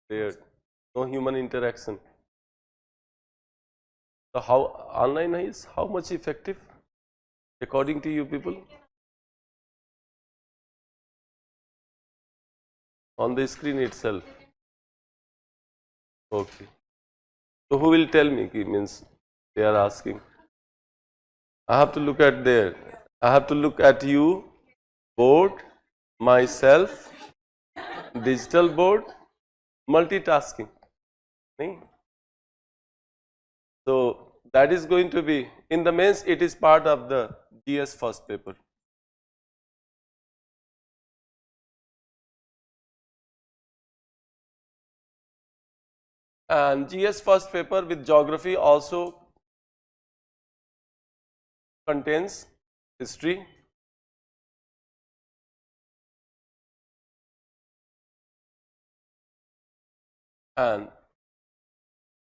there, no human interaction. So how online is how much effective according to you people? On the screen itself. Okay. So who will tell me? Means they are asking. I have to look at there. I have to look at you, board, myself, digital board, multitasking. Nee? So that is going to be in the mains. It is part of the GS first paper. And GS first paper with geography also contains history, and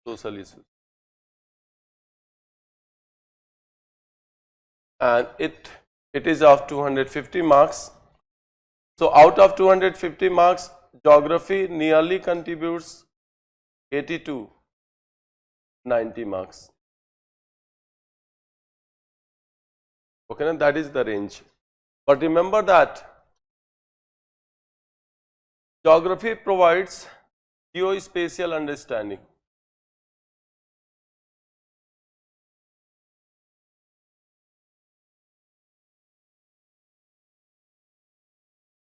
social issues. And it is of 250 marks. So out of 250 marks, geography nearly contributes 80 to 90 marks. Okay, and that is the range. But remember that geography provides geospatial understanding.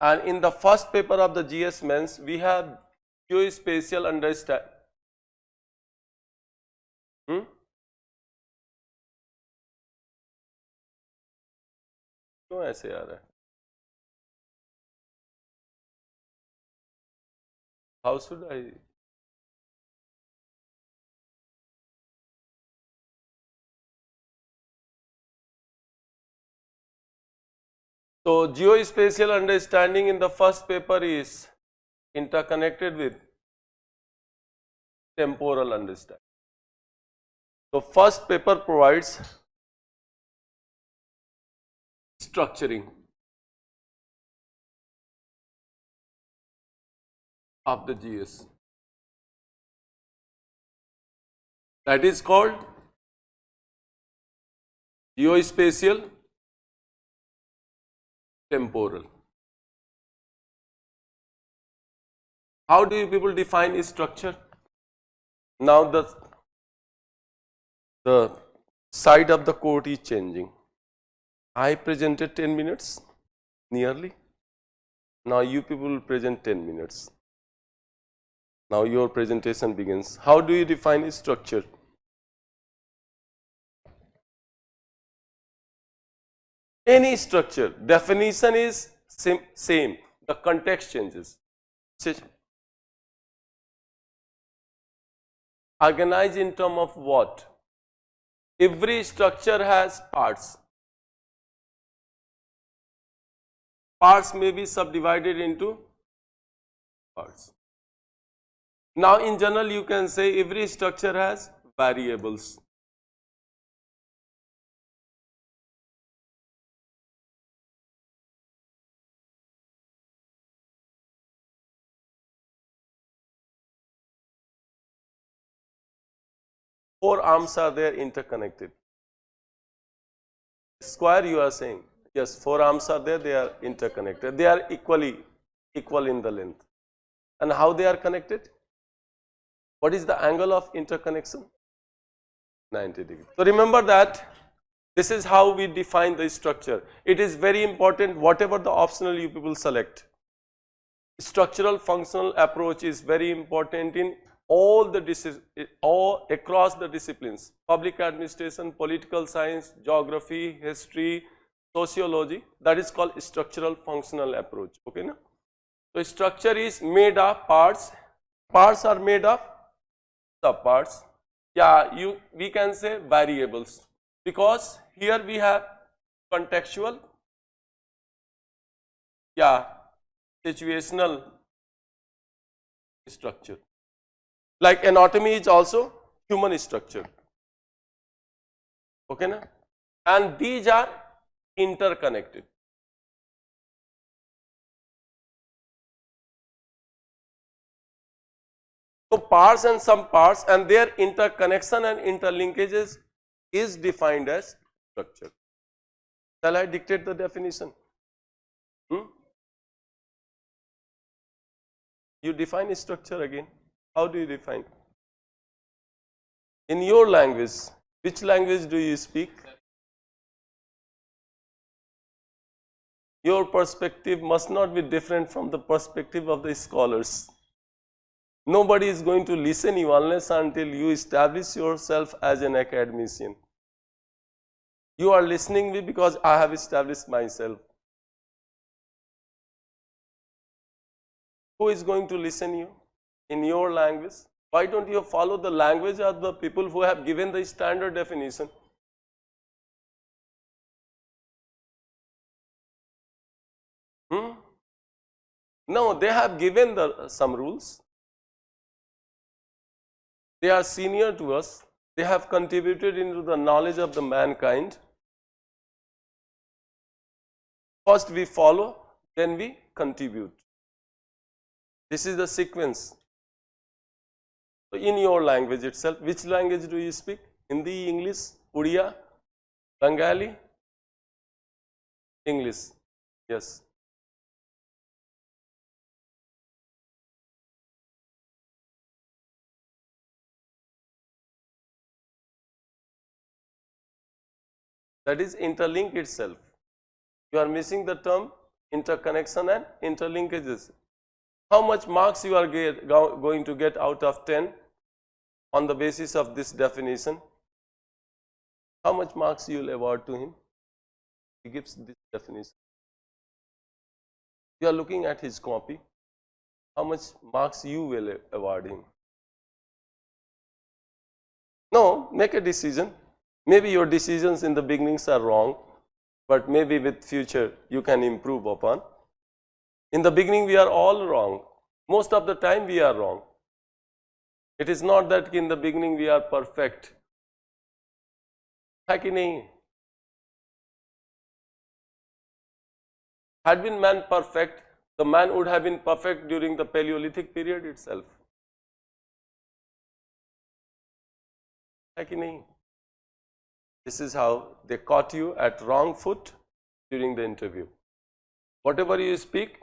And in the first paper of the GS Mains, we have geospatial understanding. क्यों ऐसे आ रहा है? How should I? So geospatial understanding in the first paper is interconnected with temporal understanding. So first paper provides structuring of the GS. That is called geospatial temporal. How do you people define structure? Now the side of the court is changing. I presented 10 minutes nearly. Now you people will present 10 minutes. Now your presentation begins. How do you define structure? Any structure, definition is same. The context changes. Organize in terms of what? Every structure has parts. Parts may be subdivided into parts. Now in general you can say every structure has variables. Four arms are there interconnected. Square you are saying, yes, four arms are there, they are interconnected. They are equal in the length. And how they are connected? What is the angle of interconnection? 90 degrees. So remember that this is how we define the structure. It is very important whatever the optional you people select. Structural functional approach is very important in all across the disciplines. Public administration, political science, geography, history, sociology. That is called structural functional approach. Okay, na? So structure is made of parts. Parts are made of subparts. Yeah, we can say variables, because here we have contextual, situational structure. Like anatomy is also human structure. Okay, na? And these are interconnected. So parts and some parts and their interconnection and interlinkages is defined as structure. Shall I dictate the definition? You define structure again. How do you define? In your language, which language do you speak? Your perspective must not be different from the perspective of the scholars. Nobody is going to listen you unless until you establish yourself as an academician. You are listening me because I have established myself. Who is going to listen you in your language? Why don't you follow the language of the people who have given the standard definition? No, they have given some rules. They are senior to us. They have contributed into the knowledge of the mankind. First we follow, then we contribute. This is the sequence. So in your language itself, which language do you speak? Hindi, English, Odia, Bengali? English. Yes. That is interlink itself. You are missing the term interconnection and interlinkages. How much marks you are going to get out of 10 on the basis of this definition? How much marks you will award to him? He gives this definition. You are looking at his copy. How much marks you will award him? No, make a decision. Maybe your decisions in the beginnings are wrong, but maybe with future you can improve upon. In the beginning we are all wrong. Most of the time we are wrong. It is not that in the beginning we are perfect. है कि नहीं? Had been man perfect, the man would have been perfect during the Paleolithic period itself. है कि नहीं? This is how they caught you at wrong foot during the interview. Whatever you speak,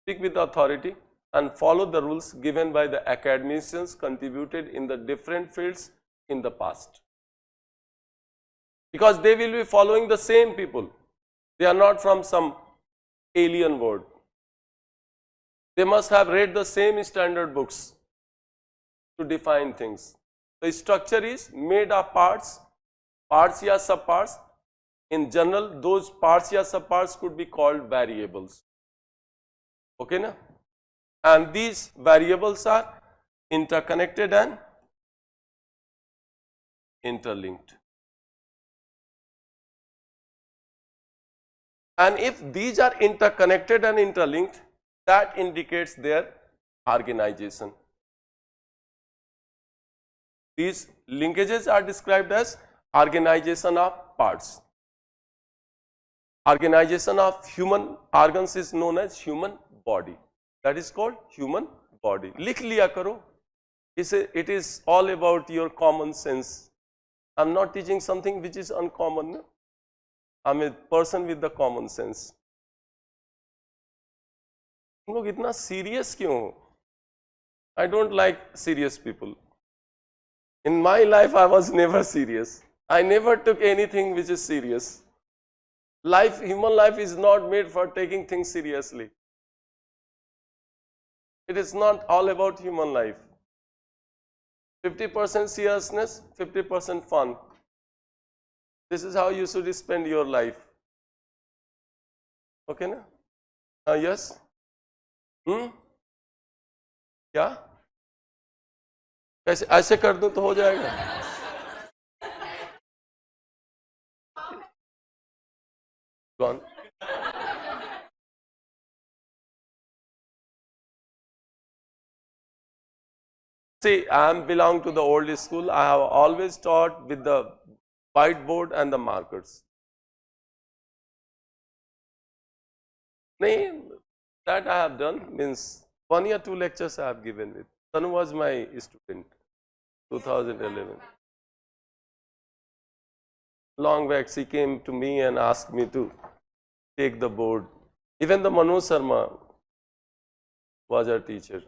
speak with authority and follow the rules given by the academicians contributed in the different fields in the past. Because they will be following the same people. They are not from some alien world. They must have read the same standard books to define things. The structure is made of parts, parts or subparts. In general, those parts or subparts could be called variables. Okay, na? And these variables are interconnected and interlinked. And if these are interconnected and interlinked, that indicates their organization. These linkages are described as organization of parts. Organization of human organs is known as human body. That is called human body. Likh liya karo. It is all about your common sense. I am not teaching something which is uncommon. I am a person with the common sense. तुम लोग इतना serious क्यों हो? I don't like serious people. In my life, I was never serious. I never took anything which is serious. Human life is not made for taking things seriously. It is not all about human life. 50% seriousness, 50% fun. This is how you should spend your life. Okay, na? Yes? क्या? ऐसे कर दूं तो हो जाएगा? Go on. See, I belong to the old school. I have always taught with the whiteboard and the markers. That I have done means 1 or 2 lectures I have given with. Son was my student, 2011. Long back, she came to me and asked me to take the board. Even the Manu Sharma was our teacher,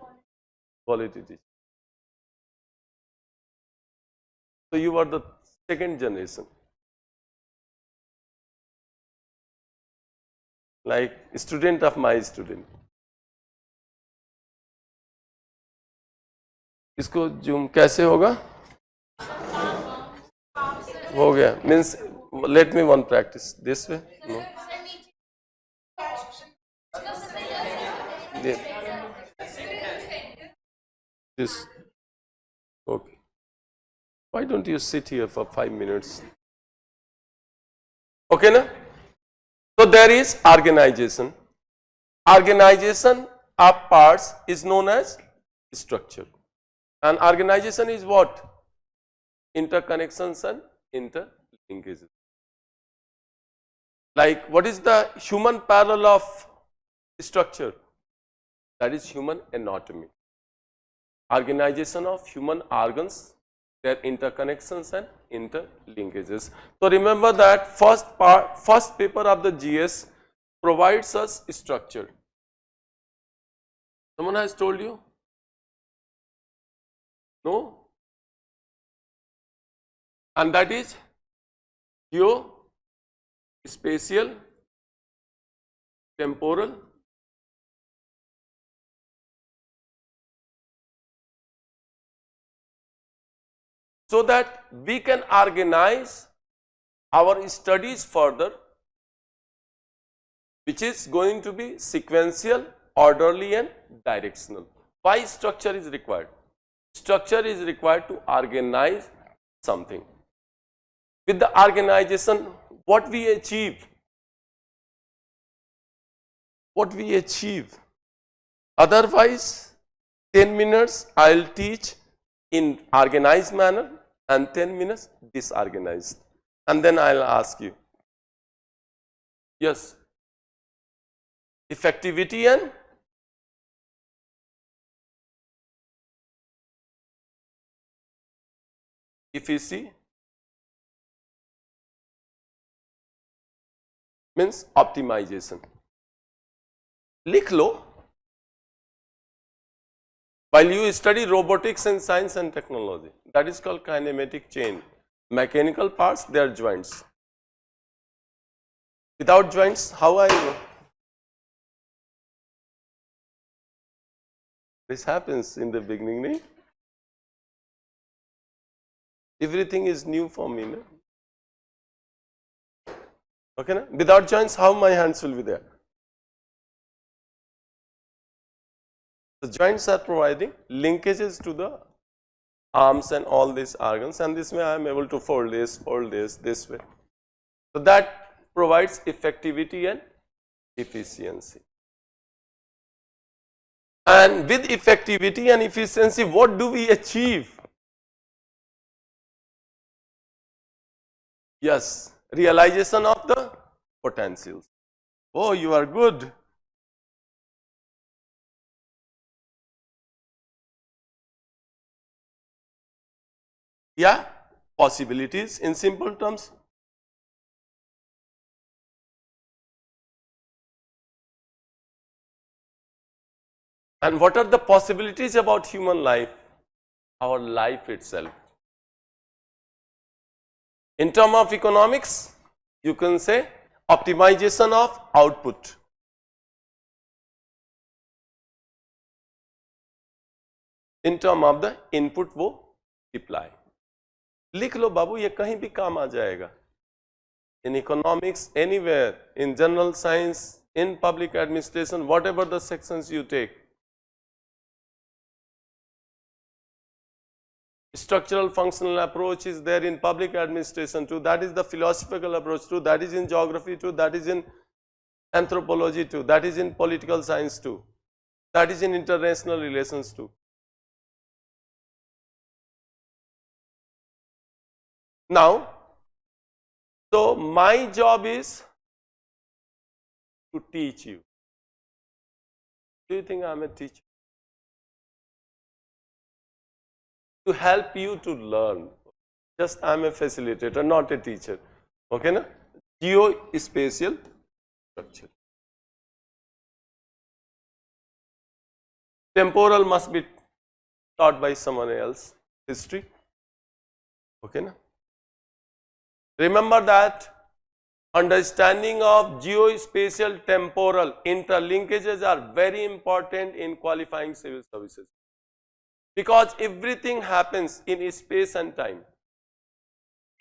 quality teacher. So you were the second generation, like student of my student. इसको zoom कैसे होगा? हो गया. Means let me one practice this way. No. This. Okay. Why don't you sit here for 5 minutes? Okay, na? So there is organization. Organization of parts is known as structure. And organization is what? Interconnections and interlinkages. Like, what is the human parallel of structure? That is human anatomy. Organization of human organs, their interconnections and interlinkages. So remember that first paper of the GS provides us structure. Someone has told you? No? And that is geospatial, temporal, so that we can organize our studies further, which is going to be sequential, orderly and directional. Why structure is required? Structure is required to organize something. With the organization, what we achieve? What we achieve? Otherwise, 10 minutes I will teach in organized manner and 10 minutes disorganized. And then I will ask you, yes, effectivity and efficiency means optimization. लिख लो. While you study robotics and science and technology, that is called kinematic chain. Mechanical parts, they are joints. Without joints, how are you? This happens in the beginning, right? Everything is new for me. No? Okay, na? Without joints, how my hands will be there? The joints are providing linkages to the arms and all these organs, and this way I am able to fold this way. So that provides effectivity and efficiency. And with effectivity and efficiency, what do we achieve? Yes, realization of the potentials. Oh, you are good. Yeah, possibilities in simple terms. And what are the possibilities about human life? Our life itself. In terms of economics, you can say optimization of output. In terms of the input वो reply. लिख लो बाबू, ये कहीं भी काम आ जाएगा. In economics, anywhere, in general science, in public administration, whatever the sections you take. Structural functional approach is there in public administration too. That is the philosophical approach too. That is in geography too. That is in anthropology too. That is in political science too. That is in international relations too. Now, so my job is to teach you. Do you think I am a teacher? to help you to learn. Just I am a facilitator, not a teacher. Okay, na? Geospatial structure. Temporal must be taught by someone else. History. Okay, na? Remember that understanding of geospatial temporal interlinkages are very important in qualifying civil services, because everything happens in space and time.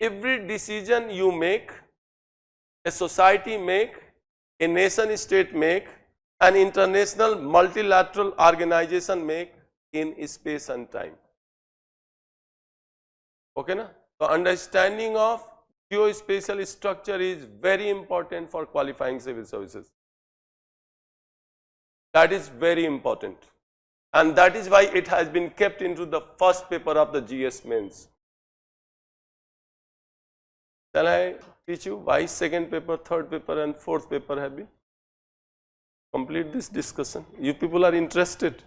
Every decision you make, a society make, a nation state make, an international multilateral organization make in space and time. Okay, na? So understanding of geospatial structure is very important for qualifying civil services. That is very important, and that is why it has been kept into the first paper of the GS mains. Shall I teach you why second paper, third paper and fourth paper have been? Complete this discussion. You people are interested?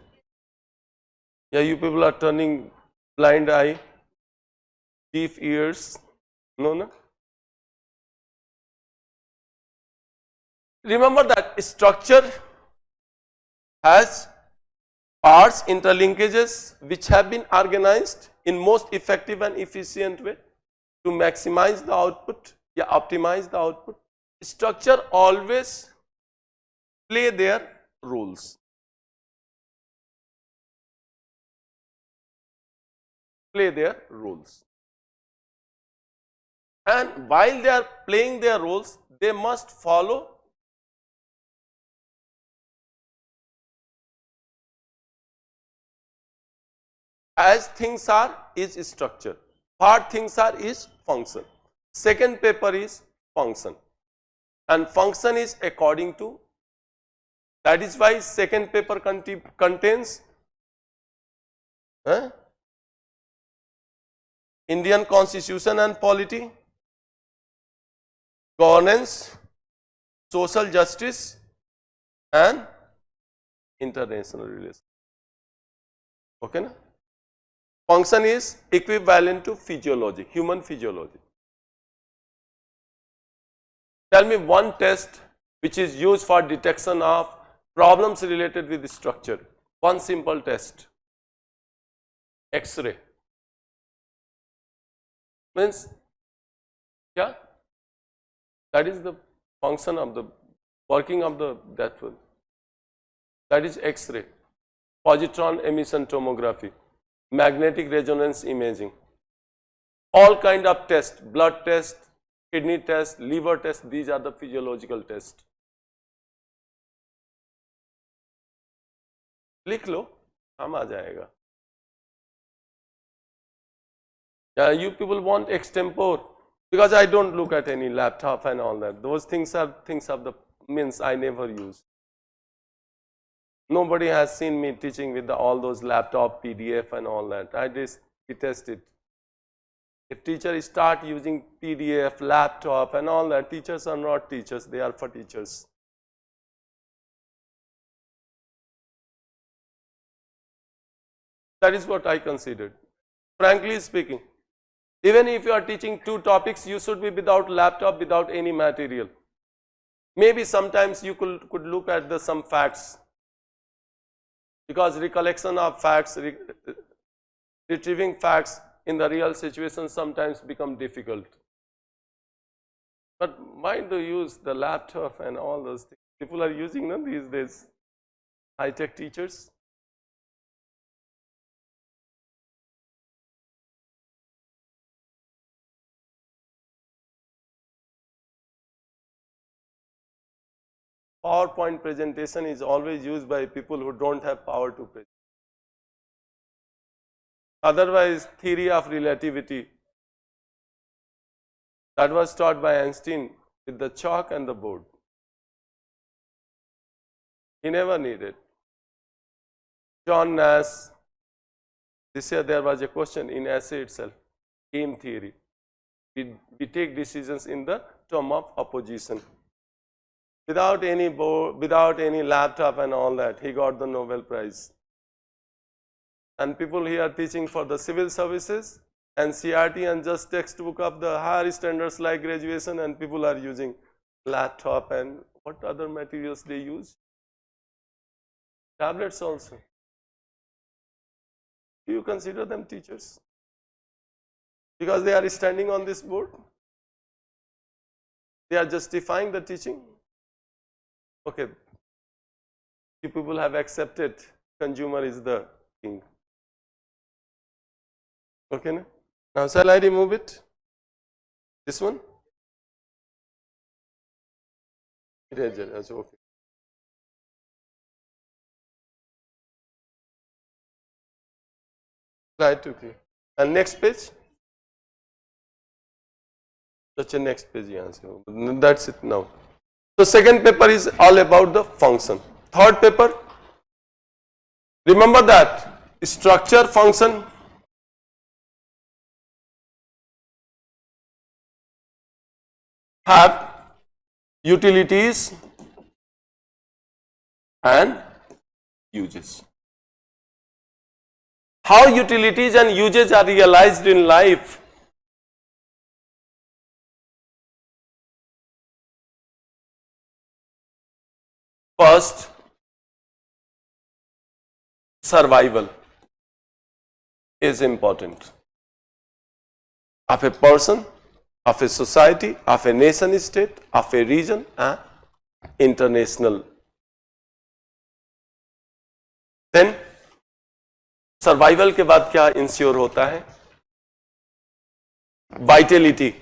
Yeah, you people are turning blind eye, deaf ears. No, no. Remember that structure has parts, interlinkages which have been organized in most effective and efficient way to maximize the output, yeah, optimize the output. Structure always play their roles. Play their roles. And while they are playing their roles, they must follow as things are is structure, what things are is function. Second paper is function, and function is according to, that is why second paper contains Indian Constitution and polity, governance, social justice and international relations. Okay, na? Function is equivalent to physiology, human physiology. Tell me one test which is used for detection of problems related with the structure. One simple test. X-ray. Means, yeah, that is the function of the working of that one. That is X-ray, positron emission tomography, magnetic resonance imaging, all kind of tests, blood test, kidney test, liver test, these are the physiological tests. लिख लो, हम आ जाएगा. Yeah, you people want extempore, because I don't look at any laptop and all that. Those things are things of the means I never use. Nobody has seen me teaching with all those laptop, PDF and all that. I just detest it. If teachers start using PDF, laptop and all that, teachers are not teachers, they are for teachers. That is what I considered. Frankly speaking, even if you are teaching two topics, you should be without laptop, without any material. Maybe sometimes you could look at some facts, because recollection of facts, retrieving facts in the real situation sometimes become difficult. But why do you use the laptop and all those things? People are using them these days, high-tech teachers. PowerPoint presentation is always used by people who don't have power to present. Otherwise, theory of relativity, that was taught by Einstein with the chalk and the board. He never needed. John Nash, this year there was a question in essay itself, game theory. We take decisions in the term of opposition. Without any board, without any laptop and all that, he got the Nobel Prize. and people here teaching for the civil services, NCERT and just textbook of the higher standards like graduation, and people are using laptop and what other materials they use? Tablets also. Do you consider them teachers? Because they are standing on this board? They are justifying the teaching? Okay. You people have accepted consumer is the king. Okay, na? Now shall I remove it? This one? Eraser, okay. Slide to clear. And next page? Such a next page, answer. That's it now. So second paper is all about the function. Third paper, remember that structure, function, have utilities and uses. How utilities and uses are realized in life? First, survival is important of a person, of a society, of a nation state, of a region and international. Then survival के बाद क्या ensure होता है? Vitality.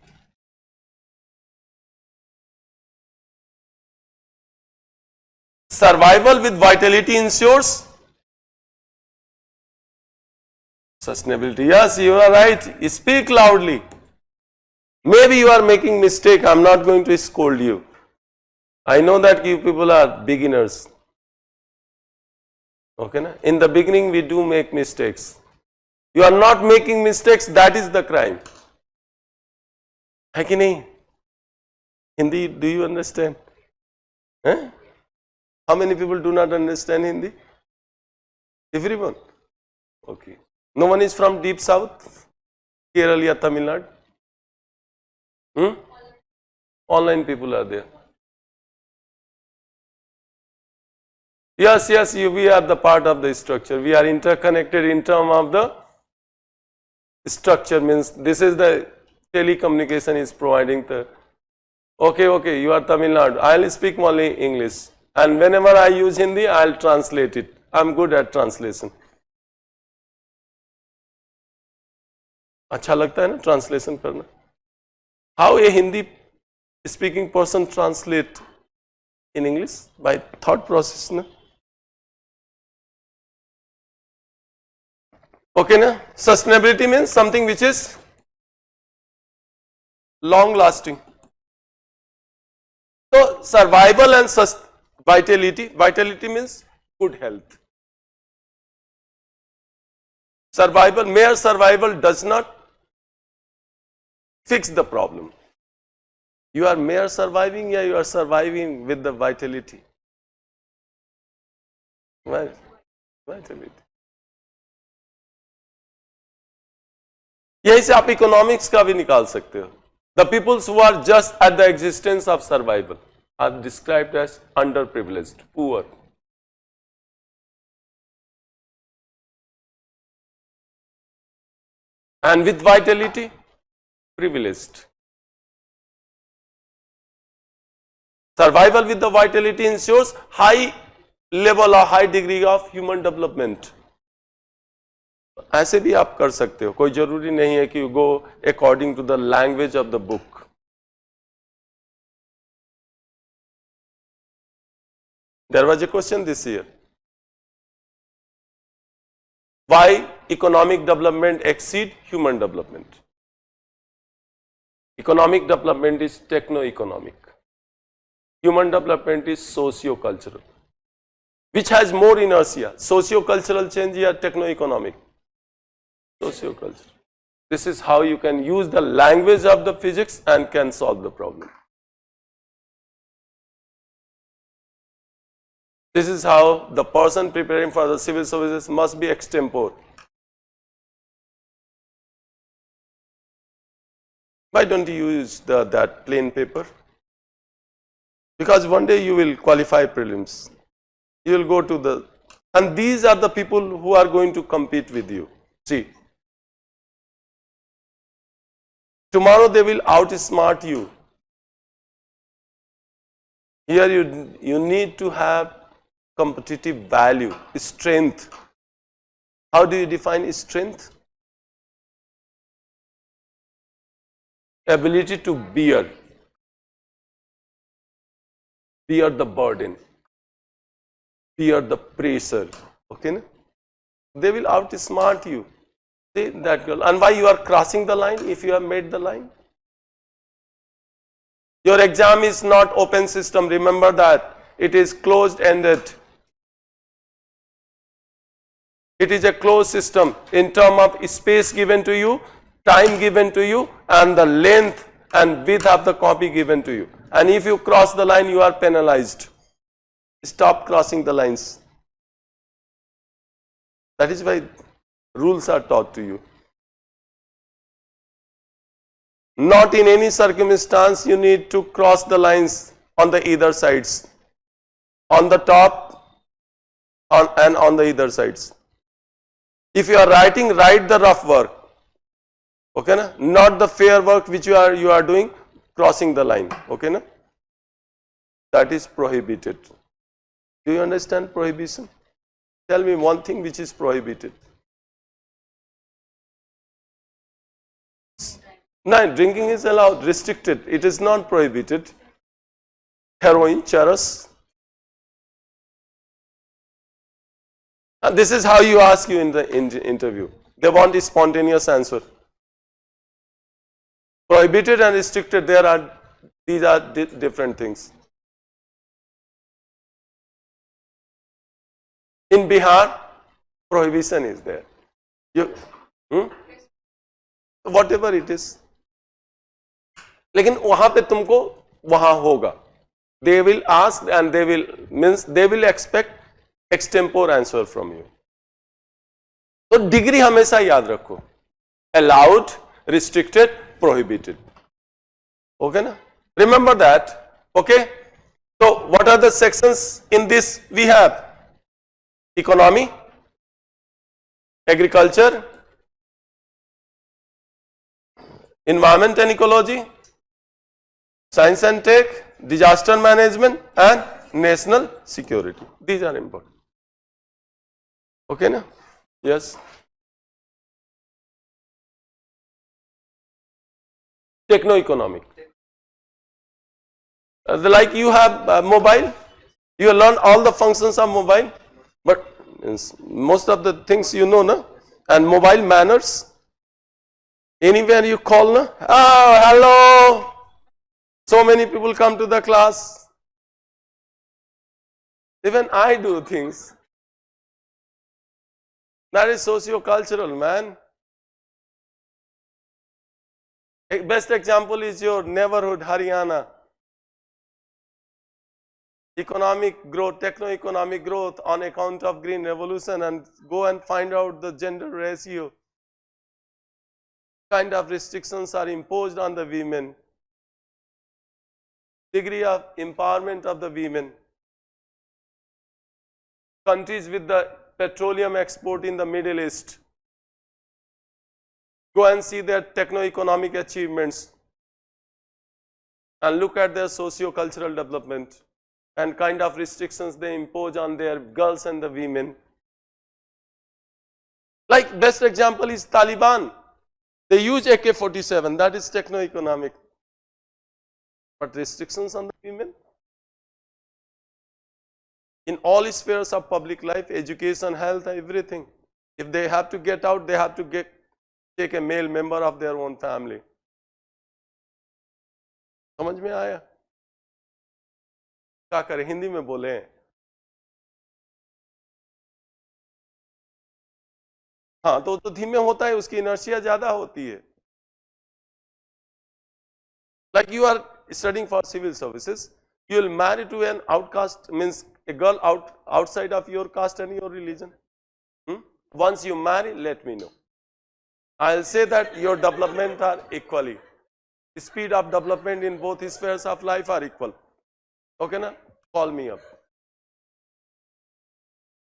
Survival with vitality ensures sustainability. Yes, you are right. Speak loudly. Maybe you are making mistake. I'm not going to scold you. I know that you people are beginners. Okay, na? In the beginning we do make mistakes. You are not making mistakes, that is the crime. है कि नहीं? Hindi, do you understand? Eh? How many people do not understand Hindi? Everyone? Okay. No one is from deep south? Kerala or Tamil Nadu? Online people are there. Yes, yes, we are the part of the structure. We are interconnected in terms of the structure, means this is the telecommunication is providing the. Okay, you are Tamil Nadu. I will speak only English. And whenever I use Hindi, I will translate it. I am good at translation. अच्छा लगता है ना translation करना? How a Hindi speaking person translate in English? By thought process ना? Okay na? Sustainability means something which is long lasting. So survival and vitality means good health. Survival, mere survival does not fix the problem. You are mere surviving, or you are surviving with the vitality. Vitality. यही से आप economics का भी निकाल सकते हो. The peoples who are just at the existence of survival are described as underprivileged, poor. And with vitality, privileged. Survival with the vitality ensures high level or high degree of human development. ऐसे भी आप कर सकते हो, कोई जरूरी नहीं है कि go according to the language of the book. There was a question this year. Why economic development exceed human development? Economic development is techno-economic. Human development is socio-cultural. Which has more inertia? Socio-cultural change or techno-economic? Socio-cultural. This is how you can use the language of the physics and can solve the problem. This is how the person preparing for the civil services must be extempore. Why don't you use that plain paper? Because one day you will qualify prelims. You will go to the, and these are the people who are going to compete with you. See, tomorrow they will outsmart you. Here you need to have competitive value, strength. How do you define strength? Ability to bear the burden, bear the pressure. Okay, na? They will outsmart you. See that girl. And why you are crossing the line if you have made the line? Your exam is not open system. Remember that. It is closed ended. It is a closed system in terms of space given to you, time given to you, and the length and width of the copy given to you. And if you cross the line, you are penalized. Stop crossing the lines. That is why rules are taught to you. Not in any circumstance you need to cross the lines on the either sides. On the top and on the either sides. If you are writing, write the rough work. Okay, na? Not the fair work which you are doing, crossing the line. Okay, na? That is prohibited. Do you understand prohibition? Tell me one thing which is prohibited. No, drinking is allowed, restricted. It is not prohibited. Heroin, charas. And this is how you ask you in the interview. They want a spontaneous answer. Prohibited and restricted, these are different things. In Bihar, prohibition is there. Whatever it is. लेकिन वहां पे तुमको वहां होगा. They will ask and they will expect extempore answer from you. तो degree हमेशा याद रखो. Allowed, restricted, prohibited. Okay na? Remember that. Okay. So what are the sections in this? We have economy, agriculture, environment and ecology, science and tech, disaster management, and national security. These are important. Okay na? Yes. Techno-economic. Like you have mobile, you learn all the functions of mobile, but most of the things you know, na? And mobile manners. Anywhere you call, na? Oh, hello. So many people come to the class. Even I do things. That is socio-cultural, man. Best example is your neighborhood, Haryana. Economic growth, techno-economic growth on account of green revolution, and go and find out the gender ratio. Kind of restrictions are imposed on the women. Degree of empowerment of the women. Countries with the petroleum export in the Middle East. Go and see their techno-economic achievements and look at their socio-cultural development and kind of restrictions they impose on their girls and the women. Like best example is Taliban. They use AK-47, that is techno-economic. But restrictions on the women? In all spheres of public life, education, health, everything. If they have to get out, they have to take a male member of their own family. समझ में आया? क्या करें, हिंदी में बोले? हाँ, तो धीमे होता है, उसकी इनर्शिया ज्यादा होती है. Like you are studying for civil services, you will marry to an outcast, means a girl outside of your caste and your religion. Once you marry, let me know. I'll say that your development are equally. speed of development in both spheres of life are equal. Okay, na? Call me up.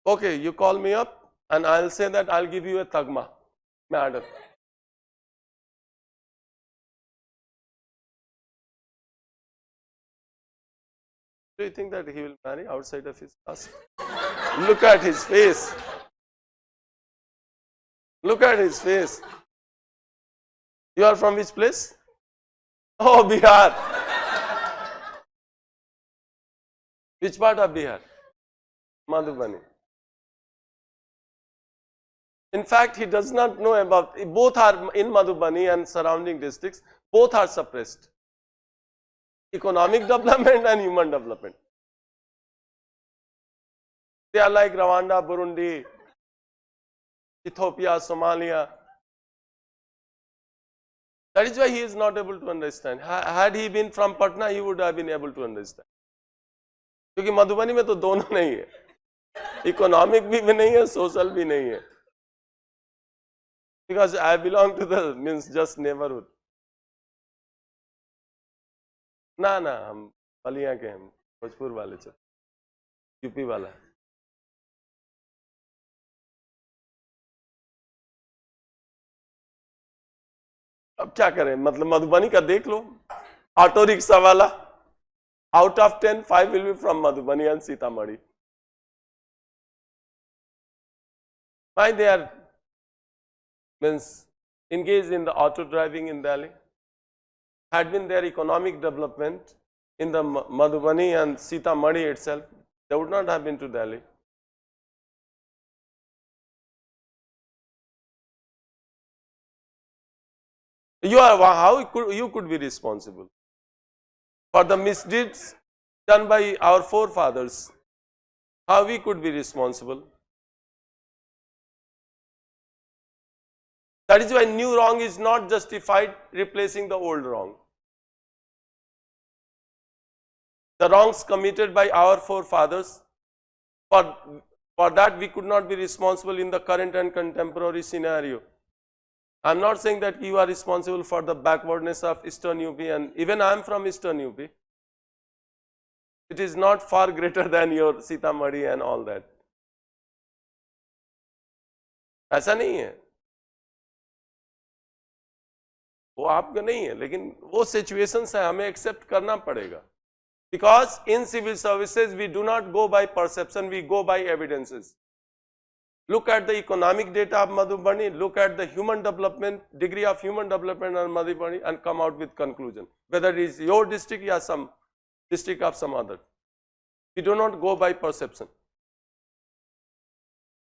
Okay, you call me up and I'll say that I'll give you a tagma, medal. Do you think that he will marry outside of his caste? Look at his face. Look at his face. You are from which place? Oh, Bihar. Which part of Bihar? Madhubani. In fact, he does not know about, both are in Madhubani and surrounding districts, both are suppressed. Economic development and human development. They are like Rwanda, Burundi, Ethiopia, Somalia. That is why he is not able to understand. Had he been from Patna, he would have been able to understand. क्योंकि मधुबनी में तो दोनों नहीं है, economic भी नहीं है, social भी नहीं है. Because I belong to the means just neighborhood. ना ना हम बलिया के हम भोजपुर वाले चल, यूपी वाला. अब क्या करें, मतलब मधुबनी का देख लो. ऑटो रिक्शा वाला, out of 10, 5 will be from Madhubani and Sitamarhi. Why they are means engaged in the auto driving in Delhi? Had been their economic development in the Madhubani and Sitamarhi itself, they would not have been to Delhi. You are, how you could be responsible for the misdeeds done by our forefathers? How we could be responsible? That is why new wrong is not justified replacing the old wrong. The wrongs committed by our forefathers, for that we could not be responsible in the current and contemporary scenario. I am not saying that you are responsible for the backwardness of Eastern UP, and even I am from Eastern UP. It is not far greater than your Sitamarhi and all that. ऐसा नहीं है, वो आपका नहीं है, लेकिन वो situations है, हमें एक्सेप्ट करना पड़ेगा. Because in civil services we do not go by perception, we go by evidences. Look at the economic data of Madhubani, look at the human development, degree of human development of Madhubani, and come out with conclusion. Whether it is your district or some district of some other. We do not go by perception.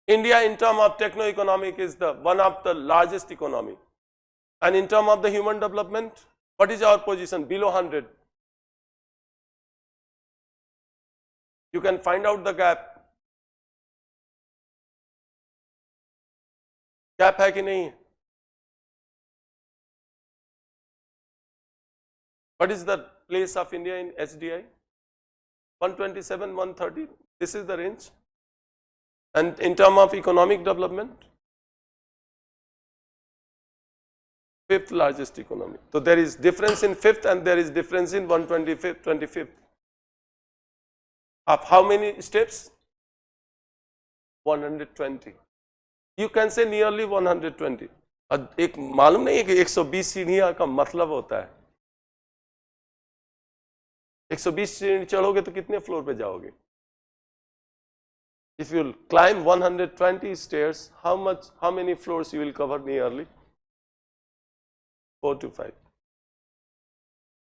India in terms of techno-economic is the one of the largest economy. And in terms of the human development, what is our position? Below 100. You can find out the gap. Gap है कि नहीं है? What is the place of India in HDI? 127, 130. This is the range. And in terms of economic development, 5th largest economy. So there is difference in 5th and there is difference in 125th, 25th. Of how many steps? 120. You can say nearly 120. एक मालूम नहीं है कि 120 सीढ़ियां का मतलब होता है. 120 सीढ़ी चढ़ोगे तो कितने फ्लोर पे जाओगे? If you climb 120 stairs, how many floors you will cover nearly? 4 to 5.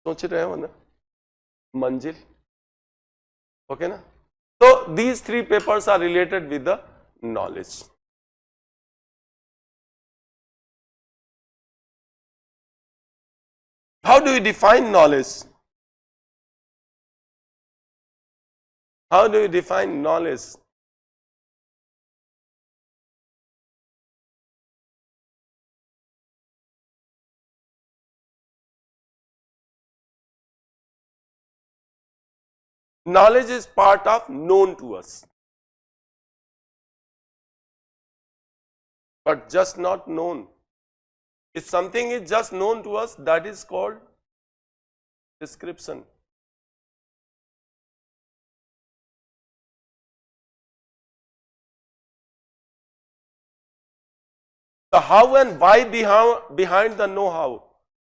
सोच रहे हो ना? मंजिल. Okay ना? So these 3 papers are related with the knowledge. How do you define knowledge? How do you define knowledge? Knowledge is part of known to us, but just not known. If something is just known to us, that is called description. The how and why behind the know-how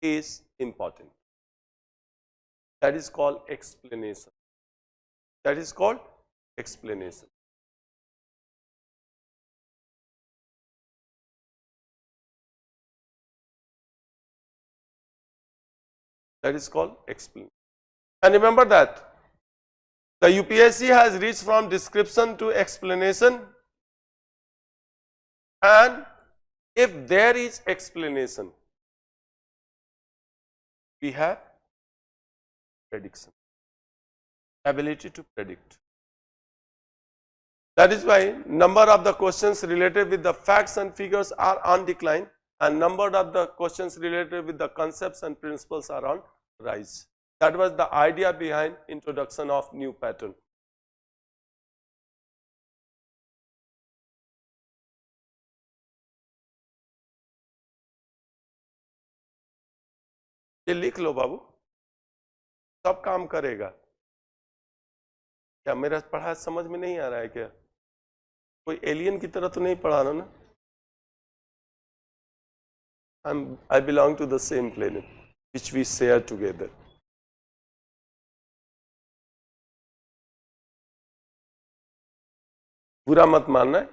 is important. That is called explanation. That is called explanation. That is called explanation. And remember that the UPSC has reached from description to explanation, and if there is explanation, we have prediction, ability to predict. That is why number of the questions related with the facts and figures are on decline, and number of the questions related with the concepts and principles are on rise. That was the idea behind introduction of new pattern. ये लिख लो बाबू, सब काम करेगा। क्या मेरा पढ़ा समझ में नहीं आ रहा है क्या? कोई एलियन की तरह तो नहीं पढ़ा रहा ना? I belong to the same planet which we share together. बुरा मत मानना है,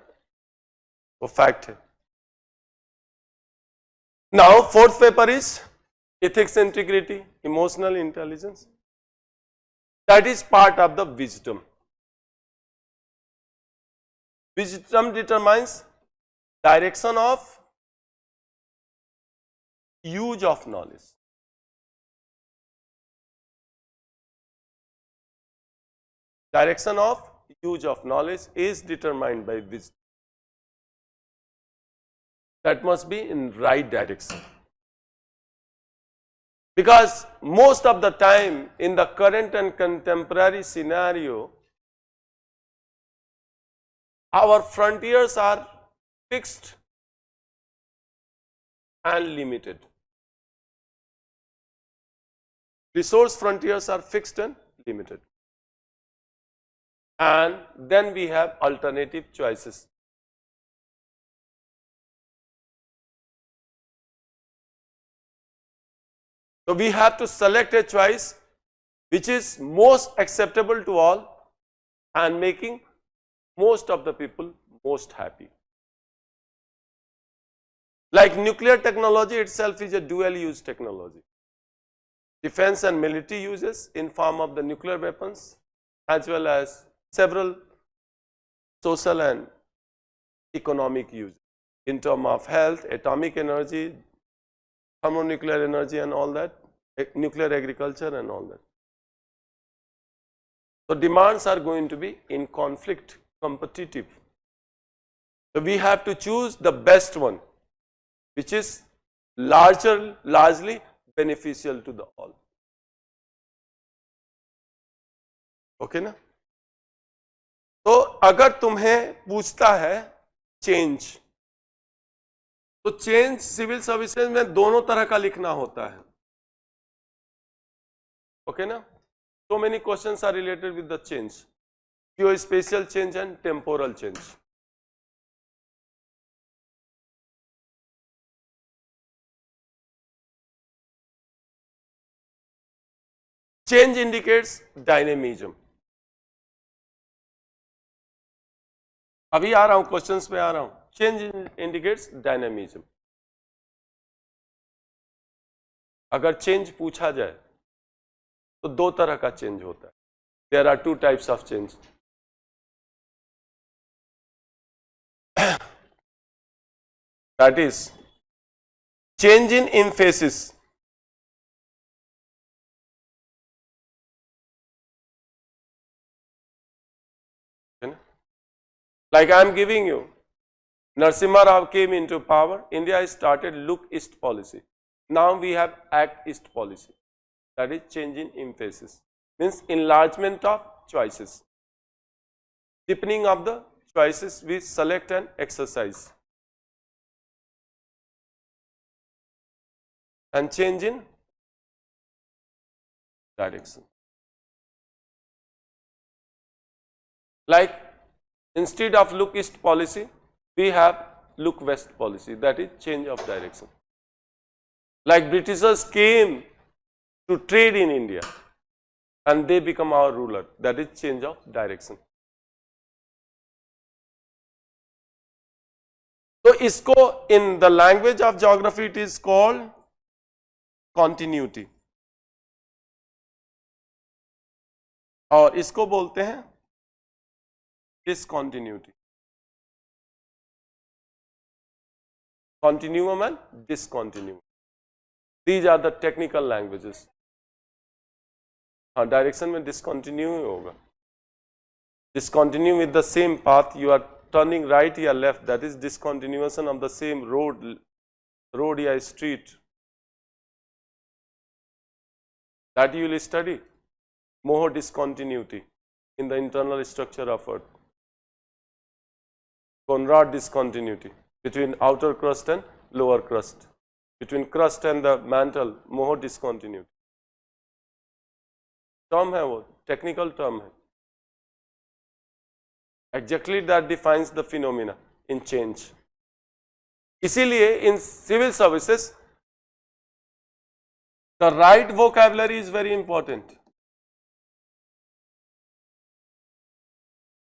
वो फैक्ट है. Now fourth paper is ethics, integrity, emotional intelligence. That is part of the wisdom. Wisdom determines direction of use of knowledge. Direction of use of knowledge is determined by wisdom. That must be in right direction. Because most of the time in the current and contemporary scenario, our frontiers are fixed and limited. Resource frontiers are fixed and limited. And then we have alternative choices. So we have to select a choice which is most acceptable to all and making most of the people most happy. Like nuclear technology itself is a dual use technology. Defense and military uses in form of the nuclear weapons, as well as several social and economic use in terms of health, atomic energy, thermonuclear energy and all that, nuclear agriculture and all that. So demands are going to be in conflict, competitive. So we have to choose the best one, which is largely beneficial to the all. Okay ना? तो अगर तुम्हें पूछता है change, तो change civil services में दोनों तरह का लिखना होता है. ओके ना? So many questions are related with the change, geospatial change and temporal change. Change indicates dynamism. अभी आ रहा हूं, क्वेश्चंस पे आ रहा हूं. Change indicates dynamism. अगर चेंज पूछा जाए तो दो तरह का चेंज होता है. There are two types of change. That is change in emphasis. Like I am giving you, Narasimha Rao came into power, India started Look East policy. Now we have Act East policy. That is change in emphasis. Means enlargement of choices. Deepening of the choices we select and exercise. And change in direction. Like instead of look east policy, we have look west policy, that is change of direction. Like Britishers came to trade in India and they become our ruler, that is change of direction. So isko in the language of geography it is called continuity, और इसको बोलते हैं discontinuity. Continuum and discontinuum. These are the technical languages. हाँ direction में discontinue होगा. Discontinue with the same path, you are turning right or left, that is discontinuation of the same road or street. That you will study. More discontinuity in the internal structure of Earth. Conrad discontinuity between outer crust and lower crust. Between crust and the mantle, more discontinuity. Term है वो, technical term है. Exactly that defines the phenomena in change. इसीलिए in civil services, the right vocabulary is very important.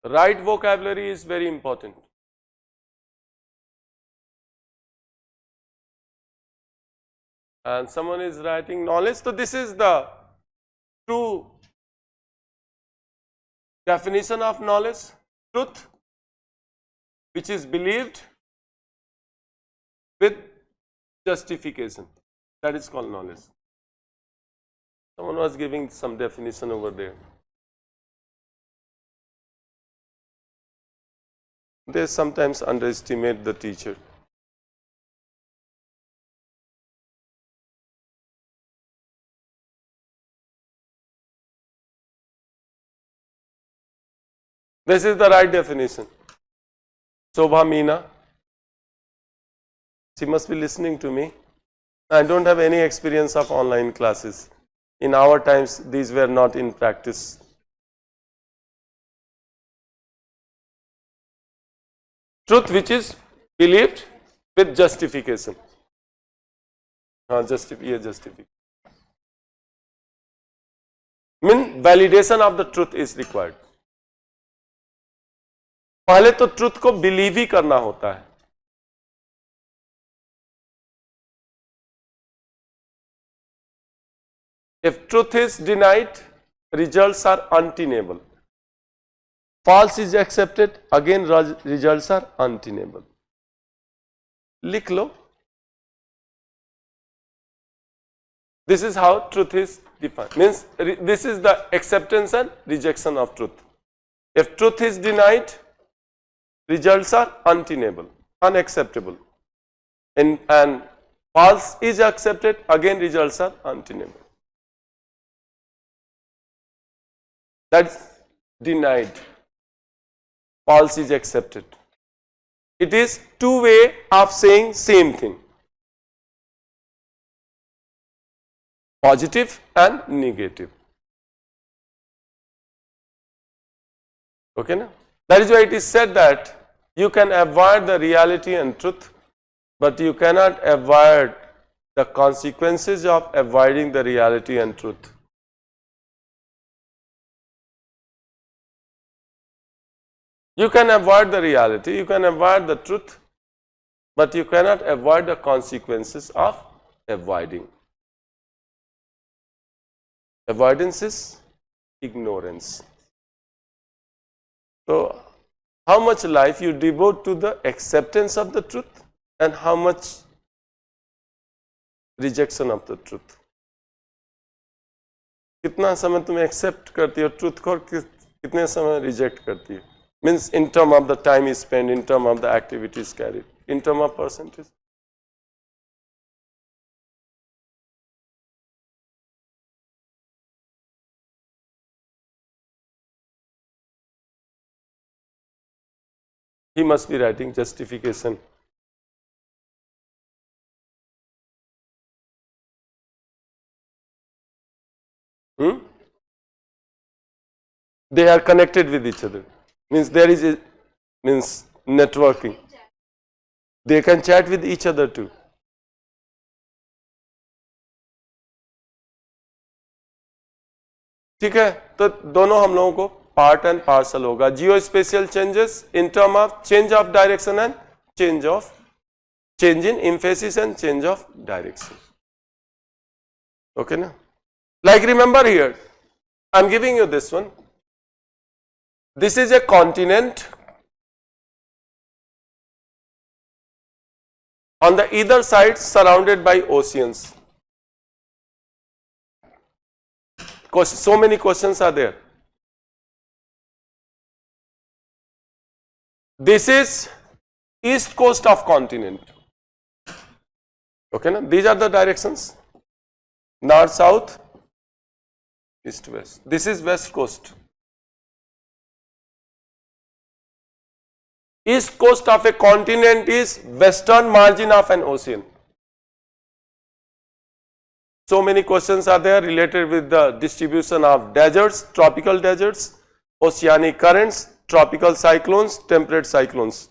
Right vocabulary is very important. And someone is writing knowledge. So this is the true definition of knowledge. Truth, which is believed with justification. That is called knowledge. Someone was giving some definition over there. They sometimes underestimate the teacher. This is the right definition. Shobha Meena, she must be listening to me. I don't have any experience of online classes. In our times, these were not in practice. Truth which is believed with justification. Justification. Mean validation of the truth is required. पहले तो truth को believe ही करना होता है. If truth is denied, results are untenable. False is accepted, again results are untenable. लिख लो. This is how truth is defined. Means this is the acceptance and rejection of truth. If truth is denied, results are untenable, unacceptable. And false is accepted, again results are untenable. That's denied. False is accepted. It is two way of saying same thing. Positive and negative. Okay, na? That is why it is said that you can avoid the reality and truth, but you cannot avoid the consequences of avoiding the reality and truth. You can avoid the reality, you can avoid the truth, but you cannot avoid the consequences of avoiding. Avoidance is ignorance. So, how much life you devote to the acceptance of the truth and how much rejection of the truth. कितना समय तुम्हें accept करती हो truth को और कितने समय reject करती है. Means in term of the time is spent, in term of the activities carried, in term of percentage. He must be writing justification. Hmm? They are connected with each other. Means there is a means networking. They can chat with each other too. ठीक है, तो दोनों हम लोगों को part and parcel होगा. Geospatial changes in term of change of direction and change in emphasis and change of direction. Okay na? Like remember here, I'm giving you this one. This is a continent. On the either side surrounded by oceans. So many questions are there. This is east coast of continent. Okay na? These are the directions. North, south, east, west. This is west coast. East coast of a continent is western margin of an ocean. So many questions are there related with the distribution of deserts, tropical deserts, oceanic currents, tropical cyclones, temperate cyclones.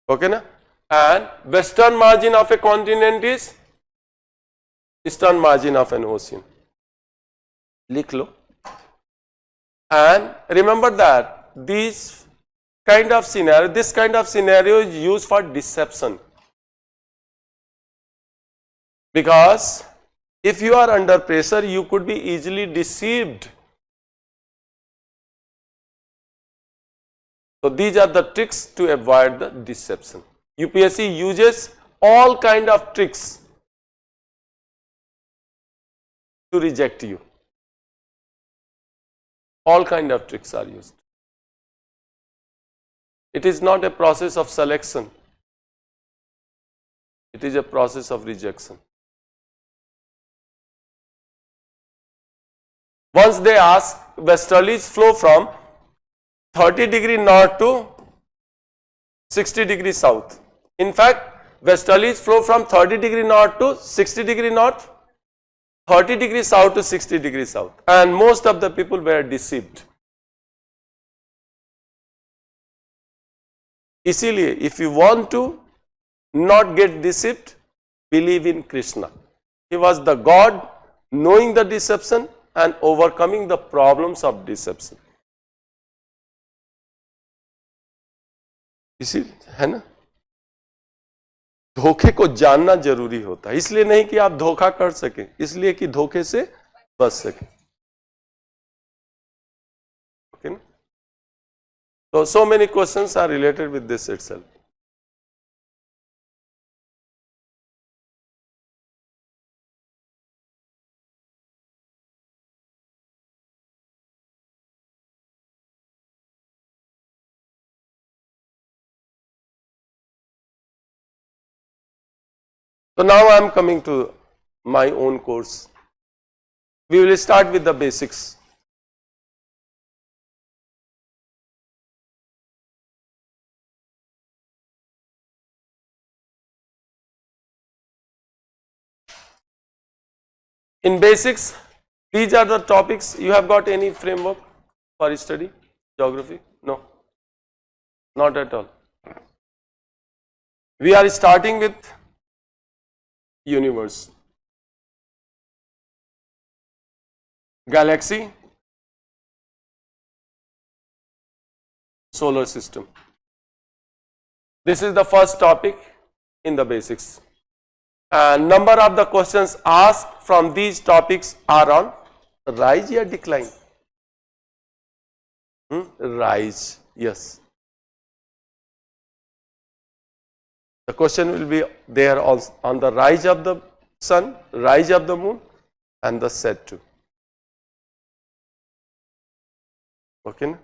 Okay na? And western margin of a continent is eastern margin of an ocean. Likh lo. And remember that this kind of scenario is used for deception. Because if you are under pressure, you could be easily deceived. So these are the tricks to avoid the deception. UPSC uses all kind of tricks to reject you. All kind of tricks are used. It is not a process of selection. It is a process of rejection. Once they ask, westerlies flow from 30° north to 60° south. In fact, westerlies flow from 30° north to 60° north, 30° south to 60° south. And most of the people were deceived. इसीलिए, if you want to not get deceived, believe in Krishna. He was the God knowing the deception and overcoming the problems of deception. इसी है ना, धोखे को जानना जरूरी होता है. इसलिए नहीं कि आप धोखा कर सके, इसलिए कि धोखे से बच सके. ओके ना? So many questions are related with this itself. So now I am coming to my own course. We will start with the basics. In basics, these are the topics. You have got any framework for study? Geography? No, not at all. We are starting with universe, galaxy, solar system. This is the first topic in the basics. And number of the questions asked from these topics are on rise or decline? Rise, yes. The question will be there on the rise of the sun, rise of the moon, and the set too. Okay?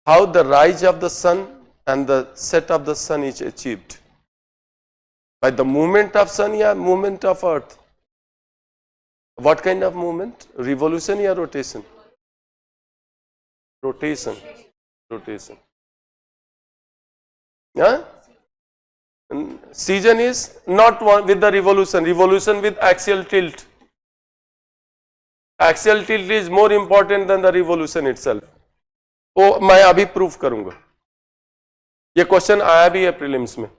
How the rise of the sun and the set of the sun is achieved? By the movement of sun or movement of earth? What kind of movement? Revolution or rotation? Rotation. Rotation. Yeah? season is not one with the revolution with axial tilt. Axial tilt is more important than the revolution itself. वो मैं अभी proof करूंगा. ये question आया भी है prelims में.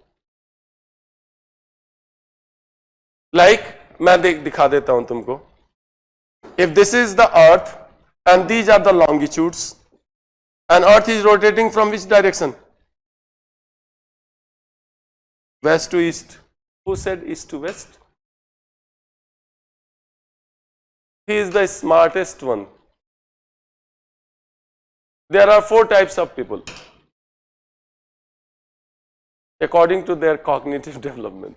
मैं दिखा देता हूं तुमको. If this is the earth and these are the longitudes and earth is rotating from which direction? West to east. Who said east to west? He is the smartest one. There are 4 types of people according to their cognitive development.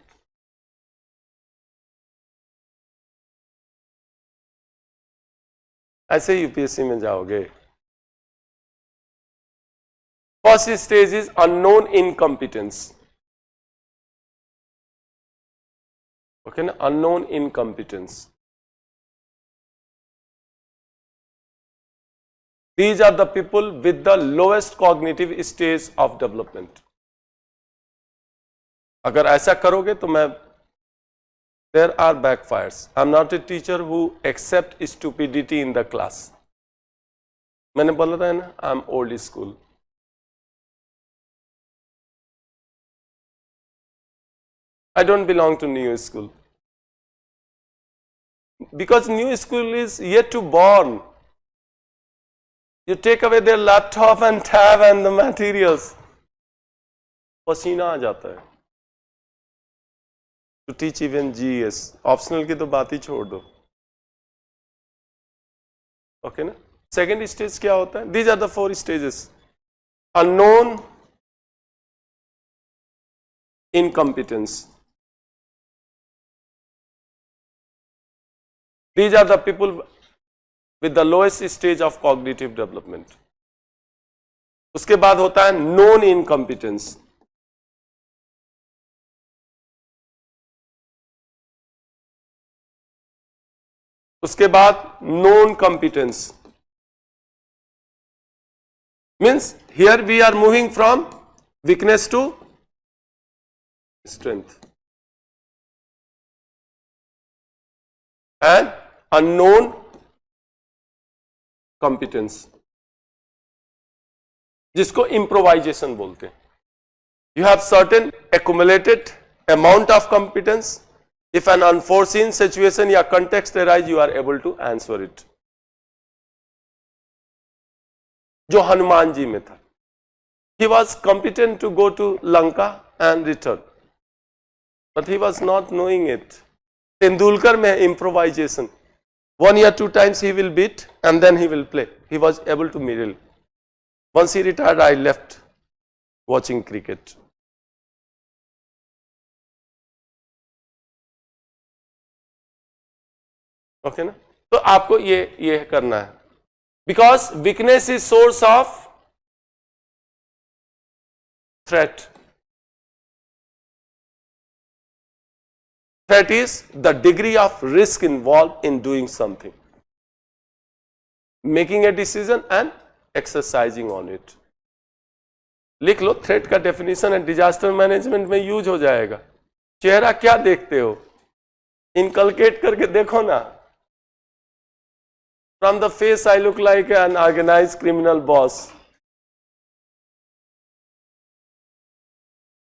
ऐसे UPSC में जाओगे. First stage is unknown incompetence. Okay ना, unknown incompetence. These are the people with the lowest cognitive stage of development. अगर ऐसा करोगे तो मैं there are backfires. I'm not a teacher who accept stupidity in the class. मैंने बोला था ना, I'm old school. I don't belong to new school. Because new school is yet to born. You take away their laptop and tab and the materials. पसीना आ जाता है. To teach even GES. Optional की तो बात ही छोड़ दो. Okay ना? Second stage क्या होता है? These are the 4 stages. Unknown incompetence. These are the people with the lowest stage of cognitive development. उसके बाद होता है known incompetence. उसके बाद known competence. Means here we are moving from weakness to strength. And unknown competence, जिसको improvisation बोलते हैं. You have certain accumulated amount of competence. If an unforeseen situation या context arise, you are able to answer it. जो हनुमान जी में था. He was competent to go to Lanka and return, but he was not knowing it. Tendulkar में improvisation. 1 year 2 times he will beat and then he will play. He was able to mirror. Once he retired, I left watching cricket. Okay ना? तो आपको ये करना है. Because weakness is source of threat. Threat is the degree of risk involved in doing something, making a decision and exercising on it. लिख लो, threat का definition है, disaster management में यूज हो जाएगा. चेहरा क्या देखते हो? इनकलकेट करके देखो ना. From the face I look like an organized criminal boss.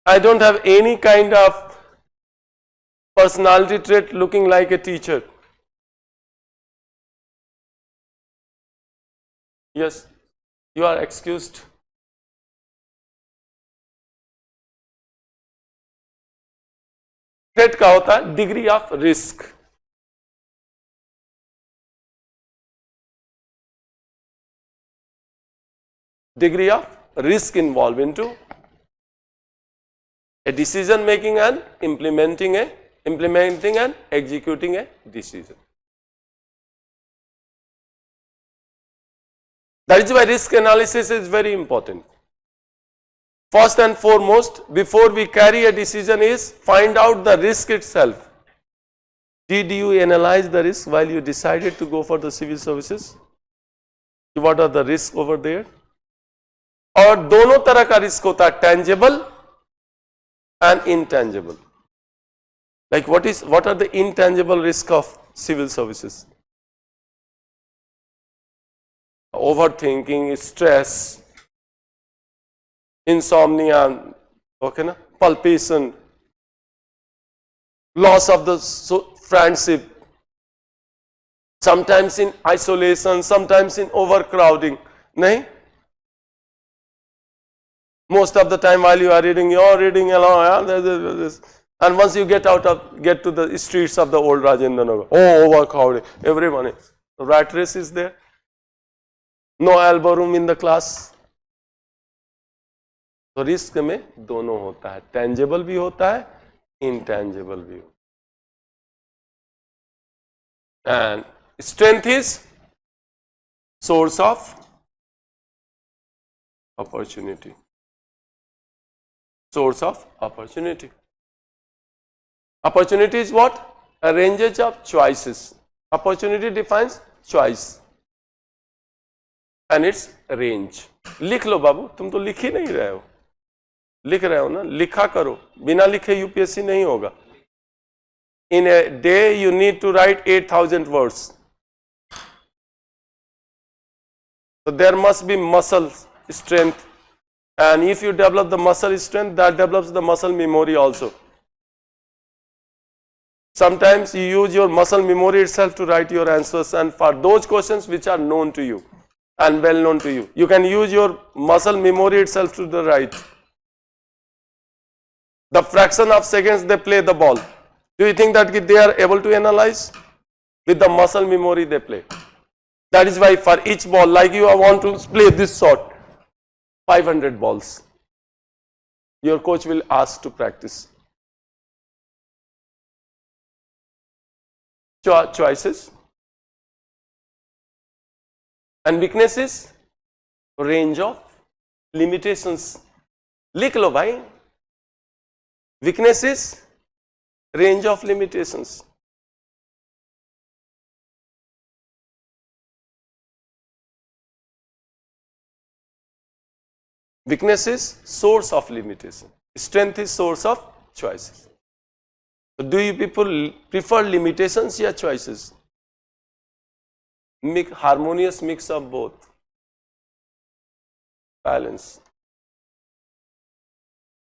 I don't have any kind of personality trait looking like a teacher. Yes, you are excused. Trait का होता है degree of risk. Degree of risk involved into a decision making and implementing and executing a decision. That is why risk analysis is very important. First and foremost, before we carry a decision, is find out the risk itself. Did you analyze the risk while you decided to go for the civil services? What are the risks over there? और दोनों तरह का risk होता है, tangible and intangible. Like what are the intangible risk of civil services? Overthinking, stress, insomnia, okay na, palpitation, loss of the friendship, sometimes in isolation, sometimes in overcrowding. Nahi? Most of the time while you are reading, you're reading along, and once you get to the streets of the old Rajendra Nagar, oh, overcrowded, everyone is. The rat race is there. No elbow room in the class. तो risk में दोनों होता है, tangible भी होता है, intangible भी होता है. And strength is source of opportunity. Source of opportunity. Opportunity is what? A range of choices. Opportunity defines choice and its range. लिख लो बाबू, तुम तो लिख ही नहीं रहे हो. लिख रहे हो ना, लिखा करो. बिना लिखे यूपीएससी नहीं होगा. In a day you need to write 8,000 words. So there must be muscle strength. And if you develop the muscle strength, that develops the muscle memory also. Sometimes you use your muscle memory itself to write your answers, and for those questions which are known to you and well known to you, you can use your muscle memory itself to the right. The fraction of seconds they play the ball. Do you think that they are able to analyze? With the muscle memory they play. That is why for each ball, like you want to play this shot, 500 balls. Your coach will ask to practice. Choices and weaknesses, range of limitations. लिख लो भाई. Weaknesses, range of limitations. Weakness is source of limitation. Strength is source of choices. So do you people prefer limitations or choices? Harmonious mix of both. Balance.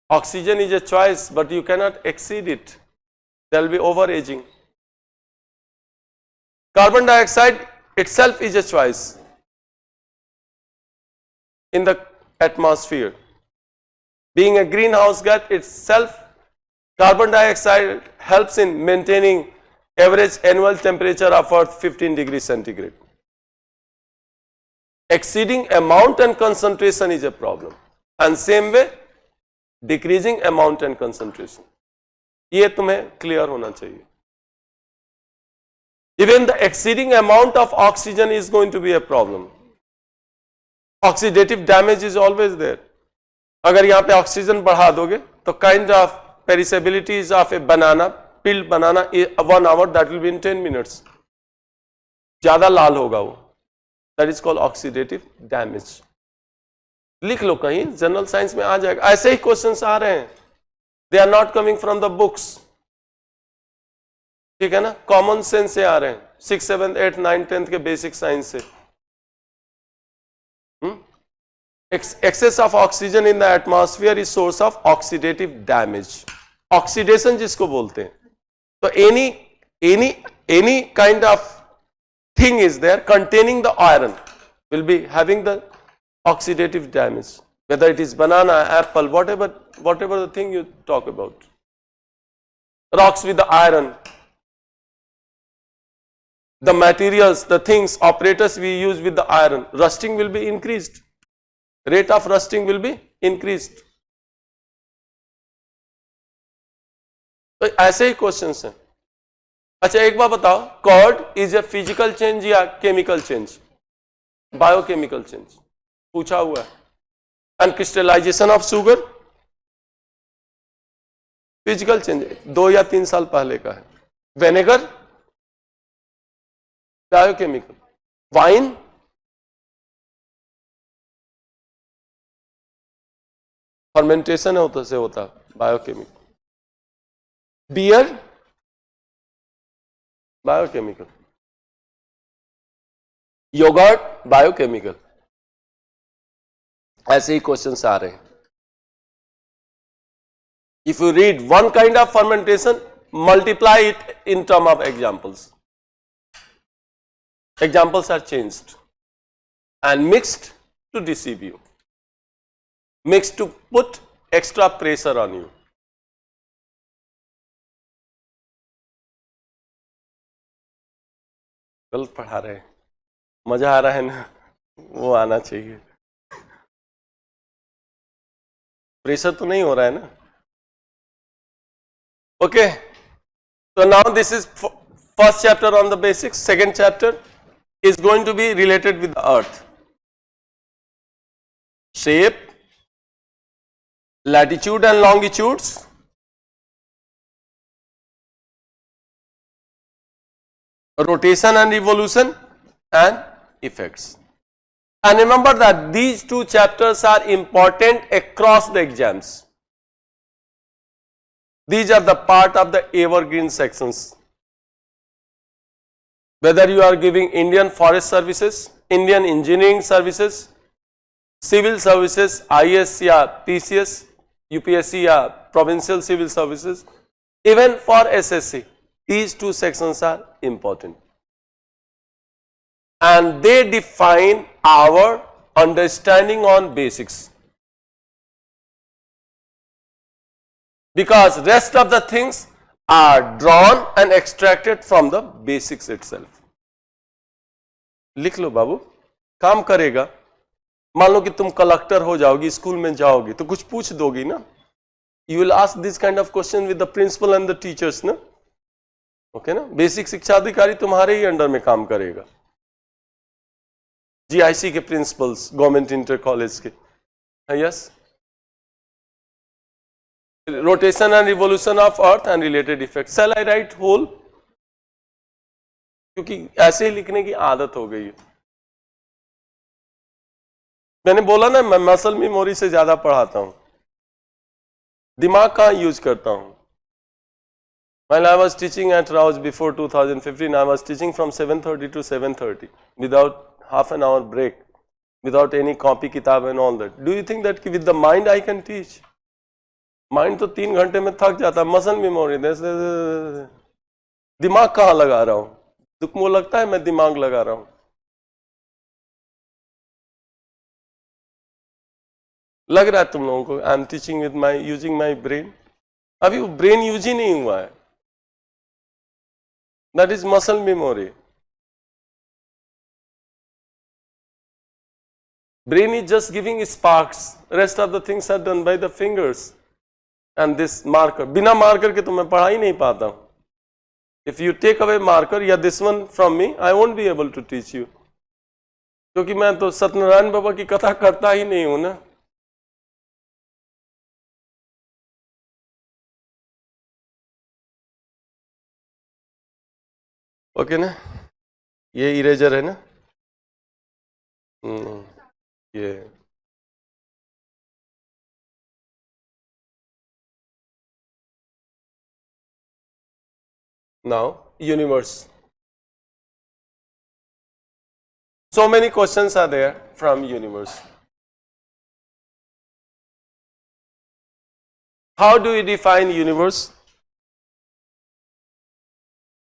Oxygen is a choice, but you cannot exceed it. There will be overaging. Carbon dioxide itself is a choice in the atmosphere. Being a greenhouse gas itself, carbon dioxide helps in maintaining average annual temperature of Earth 15 degrees centigrade. Exceeding amount and concentration is a problem, and same way decreasing amount and concentration. ये तुम्हें clear होना चाहिए. Even the exceeding amount of oxygen is going to be a problem. Oxidative damage is always there. अगर यहाँ पे oxygen बढ़ा दोगे तो kind of perishability is of a banana, peeled banana, 1 hour, that will be in 10 minutes. ज़्यादा लाल होगा वो. That is called oxidative damage. लिख लो कहीं, जनरल साइंस में आ जाएगा. ऐसे ही क्वेश्चंस आ रहे हैं. They are not coming from the books. ठीक है ना, कॉमन सेंस से आ रहे हैं. 6, 7, 8, 9, 10 के बेसिक साइंस से. Excess of oxygen in the atmosphere is source of oxidative damage. Oxidation जिसको बोलते हैं. तो any kind of thing is there containing the iron will be having the oxidative damage. Whether it is banana, apple, whatever the thing you talk about. Rocks with the iron. The materials, the things, operators we use with the iron, rusting will be increased. Rate of rusting will be increased. तो ऐसे ही questions हैं. अच्छा एक बात बताओ, curd is a physical change या chemical change? Biochemical change पूछा हुआ है. And crystallisation of sugar physical change 2 या 3 साल पहले का है. Vinegar biochemical. वाइन फर्मेंटेशन होता से होता biochemical. beer, biochemical. Yogurt, biochemical. ऐसे ही क्वेश्चंस आ रहे हैं. If you read one kind of fermentation, multiply it in term of examples. Examples are changed and mixed to deceive you, mixed to put extra pressure on you. गलत पढ़ा रहे हैं, मजा आ रहा है ना, वो आना चाहिए. प्रेशर तो नहीं हो रहा है ना. Okay, so now this is first chapter on the basics. Second chapter is going to be related with the earth. Shape, latitude and longitudes, rotation and revolution, and effects. And remember that these two chapters are important across the exams. These are the part of the evergreen sections. Whether you are giving Indian Forest Services, Indian Engineering Services, Civil Services, IS या PCS, UPSC या Provincial Civil Services, even for SSC, these two sections are important. And they define our understanding on basics. Because rest of the things are drawn and extracted from the basics itself. लिख लो बाबू, काम करेगा. मान लो कि तुम collector हो जाओगी, school में जाओगी तो कुछ पूछ दोगी ना. You will ask this kind of question with the principal and the teachers ना. ओके ना. बेसिक शिक्षा अधिकारी तुम्हारे ही अंडर में काम करेगा. GIC के प्रिंसिपल्स, गवर्नमेंट इंटर कॉलेज के. Yes. Rotation and revolution of earth and related effects. Shall I write whole? क्योंकि ऐसे ही लिखने की आदत हो गई है. मैंने बोला ना, मैं मसल मेमोरी से ज्यादा पढ़ाता हूं, दिमाग कहाँ यूज करता हूं. While I was teaching at Rouse before 2015, I was teaching from 7:30 to 7:30 without half an hour break, without any copy kitab and all that. Do you think that with the mind I can teach? Mind तो 3 घंटे में थक जाता. Muscle memory, दिमाग कहाँ लगा रहा हूं. तुमको लगता है मैं दिमाग लगा रहा हूं? लग रहा है तुम लोगों को I am teaching with my using my brain. अभी वो ब्रेन यूज ही नहीं हुआ है. That is muscle memory. Brain is just giving sparks. Rest of the things are done by the fingers and this marker. बिना marker के तो मैं पढ़ा ही नहीं पाता हूं. If you take away marker या this one from me, I won't be able to teach you. क्योंकि मैं तो सत्यनारायण बाबा की कथा करता ही नहीं हूं ना. ओके ना. ये इरेजर है ना. ये now universe. So many questions are there from universe. How do we define universe?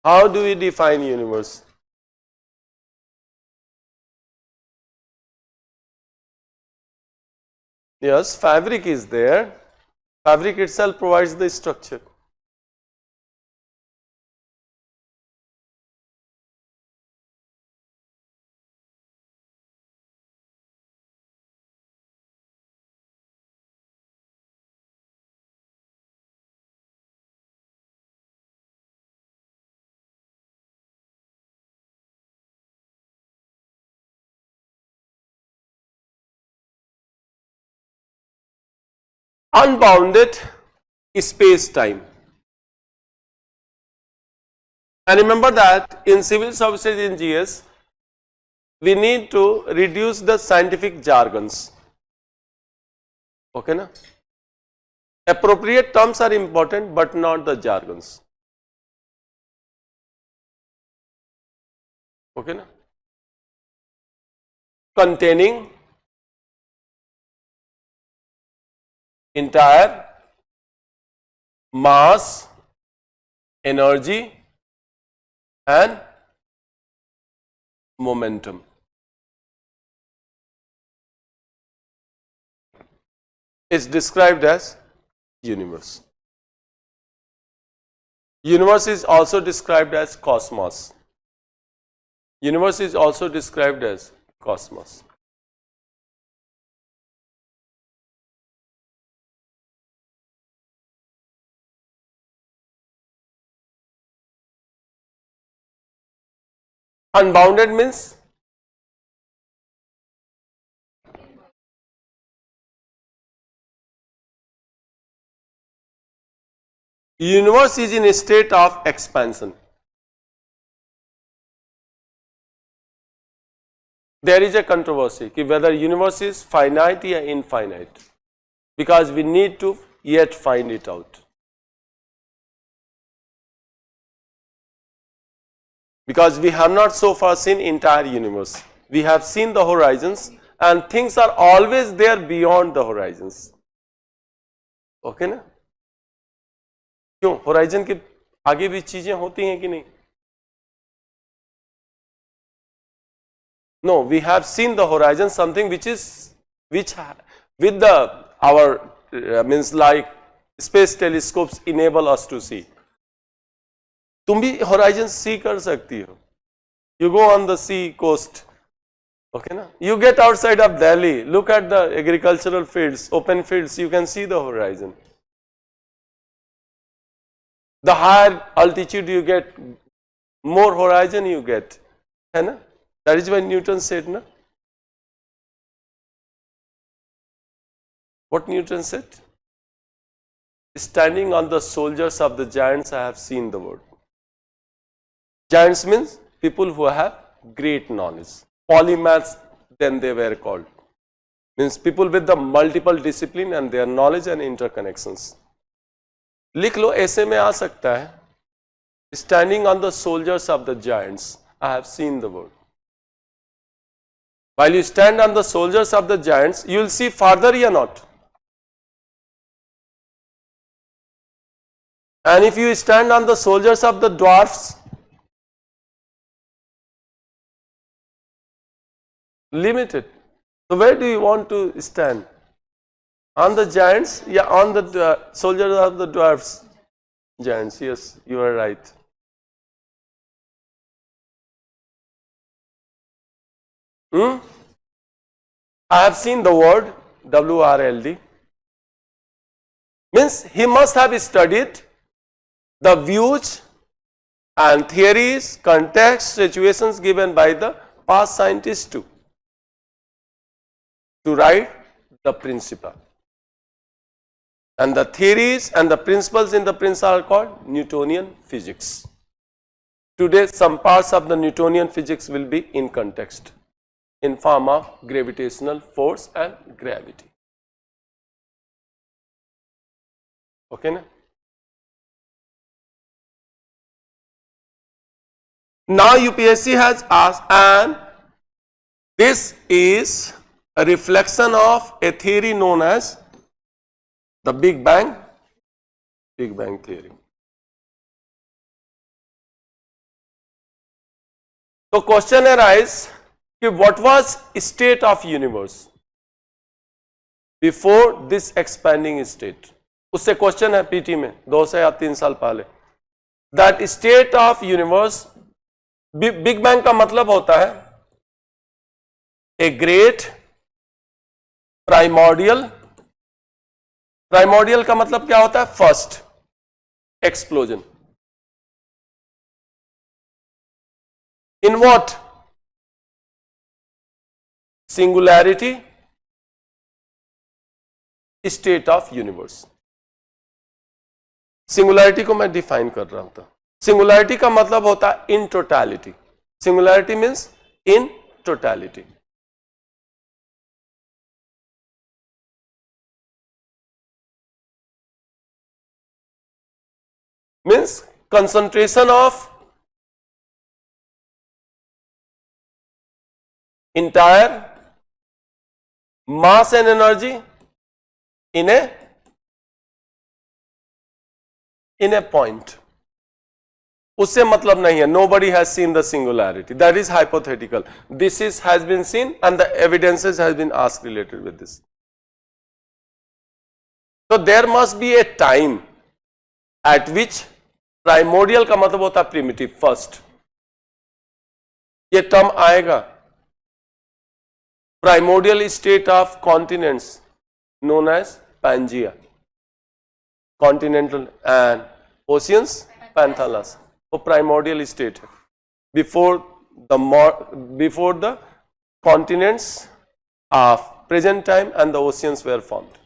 How do we define universe? Yes, fabric is there. Fabric itself provides the structure. Unbounded space-time. And remember that in civil services in GS, we need to reduce the scientific jargons. Okay na? Appropriate terms are important, but not the jargons. Okay na? Containing entire mass, energy and momentum. Is described as universe. Universe is also described as cosmos. Universe is also described as cosmos. Unbounded means universe is in a state of expansion. There is a controversy whether universe is finite or infinite, because we need to yet find it out. Because we have not so far seen entire universe. We have seen the horizons and things are always there beyond the horizons. Okay ना? क्यों? Horizon के आगे भी चीजें होती हैं कि नहीं? No, we have seen the horizon, something which with the our means like space telescopes enable us to see. तुम भी horizon see कर सकती हो. You go on the sea coast, okay na? You get outside of Delhi, look at the agricultural fields, open fields, you can see the horizon. The higher altitude you get, more horizon you get, है ना? That is why Newton said, na? What Newton said? Standing on the shoulders of the giants, I have seen the world. Giants means people who have great knowledge. Polymaths, then they were called. Means people with the multiple discipline and their knowledge and interconnections. लिख लो, ऐसे में आ सकता है. Standing on the shoulders of the giants, I have seen the world. While you stand on the shoulders of the giants, you will see farther or not. And if you stand on the shoulders of the dwarfs, limited. So where do you want to stand? On the giants? Yeah, on the shoulders of the dwarfs. Giants, yes, you are right. I have seen the word WRLD. Means he must have studied the views and theories, context, situations given by the past scientists too, to write the principle. And the theories and the principles in the principle are called Newtonian physics. Today some parts of the Newtonian physics will be in context, in form of gravitational force and gravity. Okay na? Now UPSC has asked, and this is a reflection of a theory known as the Big Bang theory. So question arises, what was state of universe before this expanding state? उससे question है PT में 2 से या 3 साल पहले. That state of universe, big bang का मतलब होता है ए ग्रेट प्राइमोर्डियल. प्राइमोर्डियल का मतलब क्या होता है? First explosion. In what? Singularity state of universe. Singularity को मैं डिफाइन कर रहा हूं. सिंगुलैरिटी का मतलब होता है in totality. Singularity means in totality. means concentration of entire mass and energy in a point. उससे मतलब नहीं है. Nobody has seen the singularity. That is hypothetical. This has been seen and the evidences has been asked related with this. So there must be a time at which primordial का मतलब होता है primitive first. ये term आएगा. Primordial state of continents known as Pangea. Continental and oceans Panthalas. वो primordial state है. Before the continents of present time and the oceans were formed.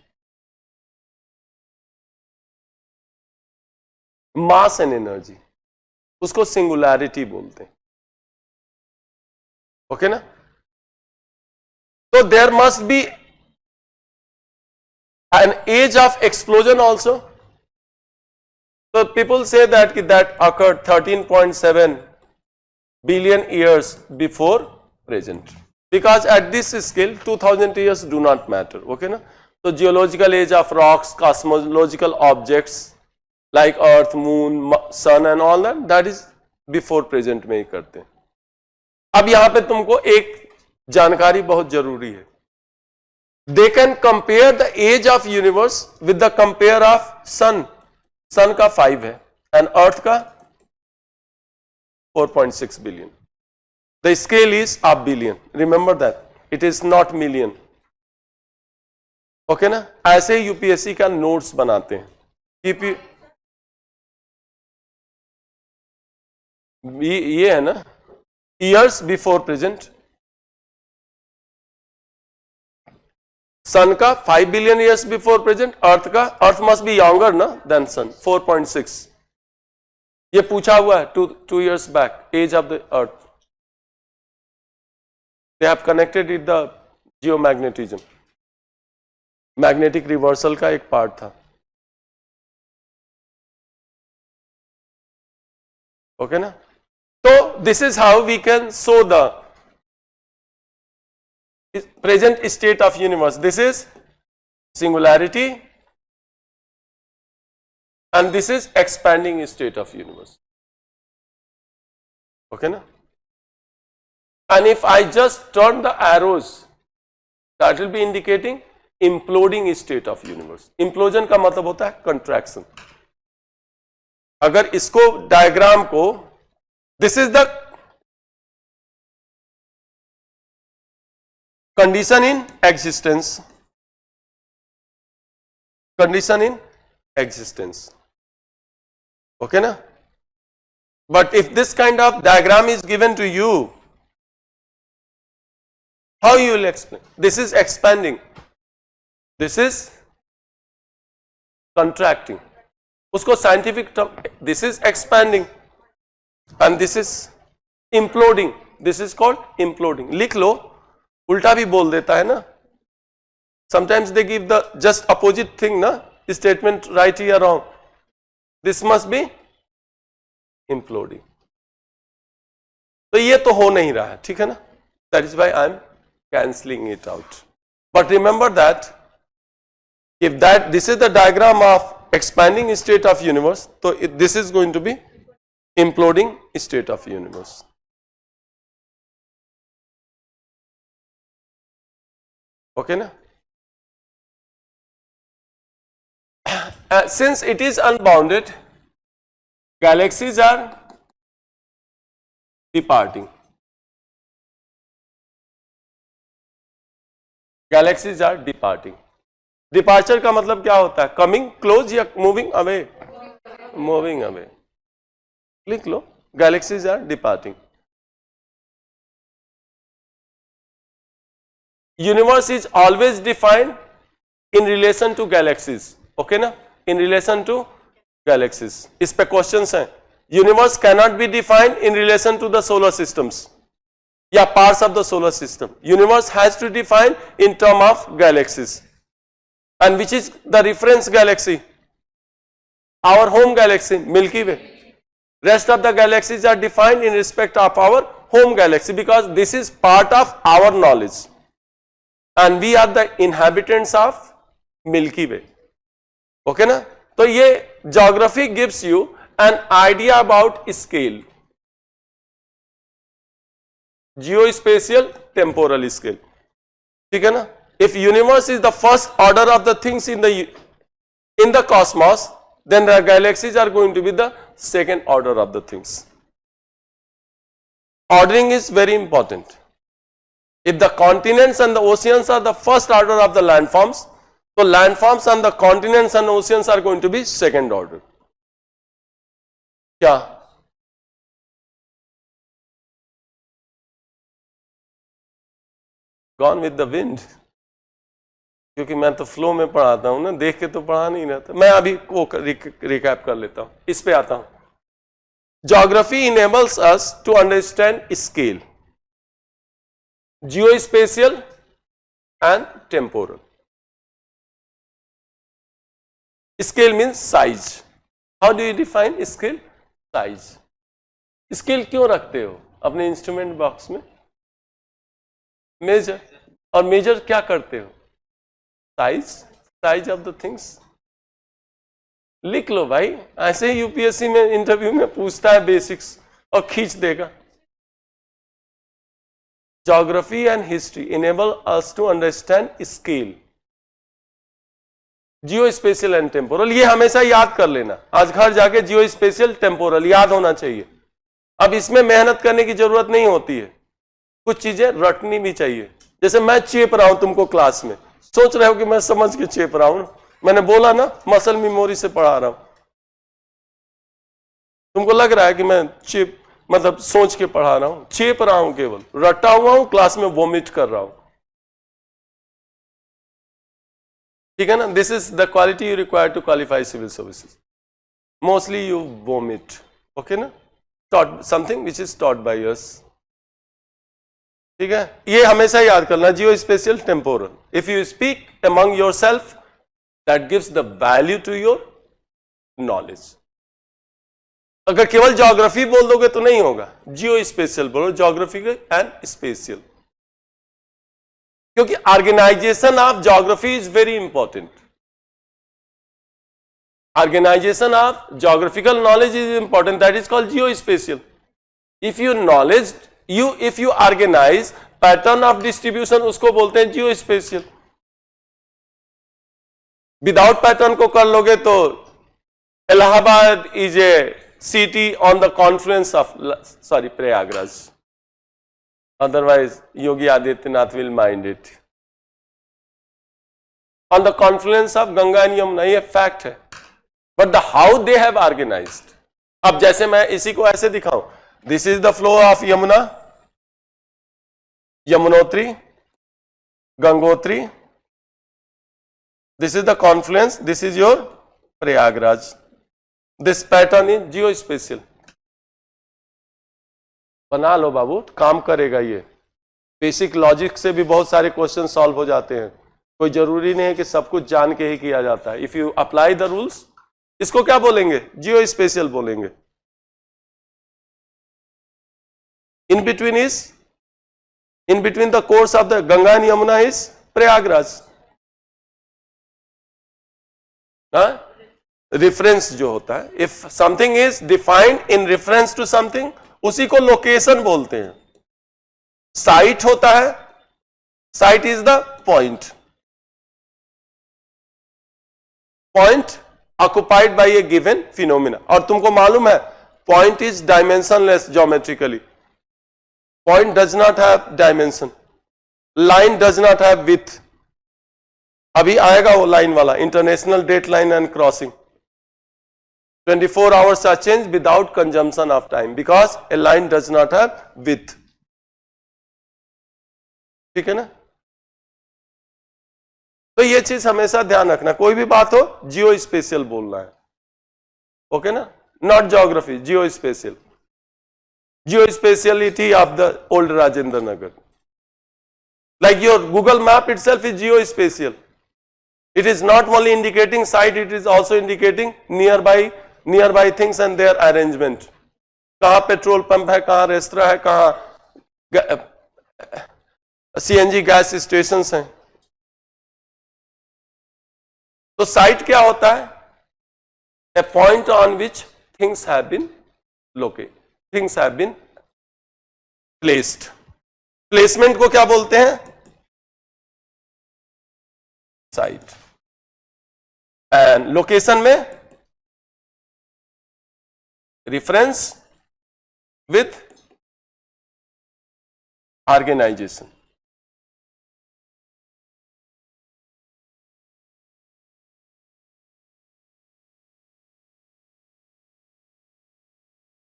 Mass and energy, उसको singularity बोलते हैं. Okay ना? So there must be an age of explosion also. So people say that occurred 13.7 billion years before present, because at this scale 2000 years do not matter. Okay na? So geological age of rocks, cosmological objects like earth, moon, sun and all that is before present में ही करते हैं. अब यहाँ पे तुमको एक जानकारी बहुत जरूरी है. They can compare the age of universe with the compare of sun. सन का 5 है एंड अर्थ का 4.6 billion. The scale is of billion. Remember that it is not million. Okay ना? ऐसे यूपीएससी का नोट्स बनाते हैं. ये है ना ईयर्स बिफोर प्रेजेंट. सन का 5 billion years before present. Earth must be younger ना देन सन 4.6. ये पूछा हुआ है 2 years back age of the earth. They have connected with the geomagnetism. Magnetic reversal का एक पार्ट था. ओके ना? तो this is how we can show the present state of universe. This is singularity and this is expanding state of universe. Okay na? And if I just turn the arrows, that will be indicating imploding state of universe. Implosion का मतलब होता है contraction. अगर इसको diagram को, this is the condition in existence. Condition in existence. Okay na? But if this kind of diagram is given to you, how you will explain? This is expanding. This is contracting. उसको scientific term, this is expanding and this is imploding. This is called imploding. लिख लो. उल्टा भी बोल देता है ना. Sometimes they give the just opposite thing ना. Statement right here wrong. This must be imploding. तो ये तो हो नहीं रहा है. ठीक है ना? That is why I am cancelling it out. But remember that if this is the diagram of expanding state of universe, so this is going to be imploding state of universe. Okay na? Since it is unbounded, galaxies are departing. Galaxies are departing. Departure का मतलब क्या होता है? Coming close या moving away? Moving away. लिख लो. Galaxies are departing. Universe is always defined in relation to galaxies. Okay ना? In relation to galaxies. इस पे questions हैं. Universe cannot be defined in relation to the solar systems. या parts of the solar system. Universe has to define in terms of galaxies. And which is the reference galaxy? our home galaxy, Milky Way. Rest of the galaxies are defined in respect of our home galaxy because this is part of our knowledge and we are the inhabitants of Milky Way. Okay ना? तो ये geography gives you an idea about scale, geospatial temporal scale. ठीक है ना? If universe is the first order of the things in the cosmos, then the galaxies are going to be the second order of the things. Ordering is very important. If the continents and the oceans are the first order of the landforms, so landforms and the continents and oceans are going to be second order. क्या? Gone with the wind. क्योंकि मैं तो flow में पढ़ाता हूं ना, देख के तो पढ़ा नहीं रहता. मैं अभी को रिकैप कर लेता हूं, इस पे आता हूं. Geography enables us to understand scale, geospatial and temporal. Scale means size. How do you define scale? Size. Scale क्यों रखते हो अपने इंस्ट्रूमेंट बॉक्स में? मेजर. और मेजर क्या करते हो? Size of the things. लिख लो भाई, ऐसे ही यूपीएससी में इंटरव्यू में पूछता है बेसिक्स और खींच देगा. Geography and history enable us to understand scale, geospatial and temporal. ये हमेशा याद कर लेना, आज घर जाके जियो स्पेशियल टेम्पोरल याद होना चाहिए. अब इसमें मेहनत करने की जरूरत नहीं होती है, कुछ चीजें रटनी भी चाहिए. जैसे मैं चेप रहा हूं तुमको क्लास में, सोच रहे हो कि मैं समझ के चेप रहा हूं. मैंने बोला ना मसल मेमोरी से पढ़ा रहा हूं. तुमको लग रहा है कि मैं चेप मतलब सोच के पढ़ा रहा हूं? चेप रहा हूं, केवल रटा हुआ हूं, क्लास में वोमिट कर रहा हूं. ठीक है ना? This is the quality you require to qualify civil services. Mostly you vomit. Okay ना? Taught something which is taught by us. ठीक है? ये हमेशा याद करना, geospatial temporal. If you speak among yourself, that gives the value to your knowledge. अगर केवल geography बोल दोगे तो नहीं होगा, जियो स्पेशियल बोलो, ज्योग्राफिकल एंड स्पेशियल. क्योंकि organisation of geography is very important. Organisation of geographical knowledge is important, that is called geospatial. If you knowledge if you organize pattern of distribution, उसको बोलते हैं जियो special. Without pattern को कर लोगे तो Allahabad is a city on the confluence of Prayagraj. Otherwise Yogi Adityanath will mind it. On the confluence of Ganga and Yamuna, ये fact है. But the how they have organised. अब जैसे मैं इसी को ऐसे दिखाऊं, this is the flow of Yamuna, Yamunotri, Gangotri. This is the confluence, this is your Prayagraj. This pattern is geospatial. बना लो बाबू, काम करेगा ये. बेसिक लॉजिक से भी बहुत सारे क्वेश्चन सॉल्व हो जाते हैं. कोई जरूरी नहीं है कि सब कुछ जान के ही किया जाता है. If you apply the rules, इसको क्या बोलेंगे? जियोस्पेशियल बोलेंगे. In between the course of the Ganga and Yamuna is Prayagraj. Reference जो होता है, if something is defined in reference to something, उसी को लोकेशन बोलते हैं. साइट होता है, site is the point. Point occupied by A given phenomena. और तुमको मालूम है point is dimensionless geometrically. Point does not have dimension. Line does not have width. अभी आएगा वो लाइन वाला, international date line and crossing. 24 hours are changed without consumption of time because a line does not have width. ठीक है ना? तो ये चीज हमेशा ध्यान रखना, कोई भी बात हो जियो स्पेशियल बोलना है. ओके ना? Not geography, geospatial. Geospatiality of the old Rajendra Nagar. Like your Google map itself is geospatial. It is not only indicating site, it is also indicating nearby things and their arrangement. कहाँ petrol pump है, कहाँ restaurant है, कहाँ CNG gas station हैं. तो site क्या होता है? A point on which things have been located, things have been placed. Placement को क्या बोलते हैं? साइट. एंड लोकेशन में रेफरेंस विथ ऑर्गेनाइजेशन.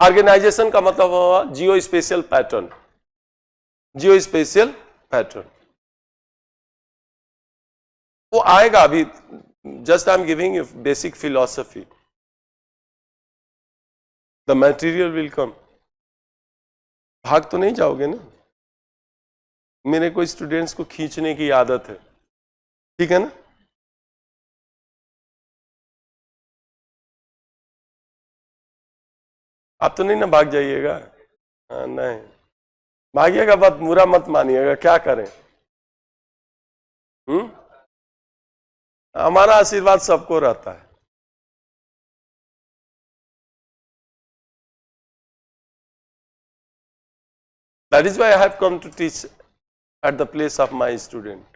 ऑर्गेनाइजेशन का मतलब हुआ जियो स्पेशियल पैटर्न. जियो स्पेशियल पैटर्न वो आएगा अभी. Just I am giving you basic philosophy. The material will come. भाग तो नहीं जाओगे ना? मेरे को स्टूडेंट्स को खींचने की आदत है, ठीक है ना? आप तो नहीं ना भाग जाइएगा? नहीं भागिएगा, बात बुरा मत मानिएगा. क्या करें? हमारा आशीर्वाद सबको रहता है. That is why I have come to teach at the place of my student.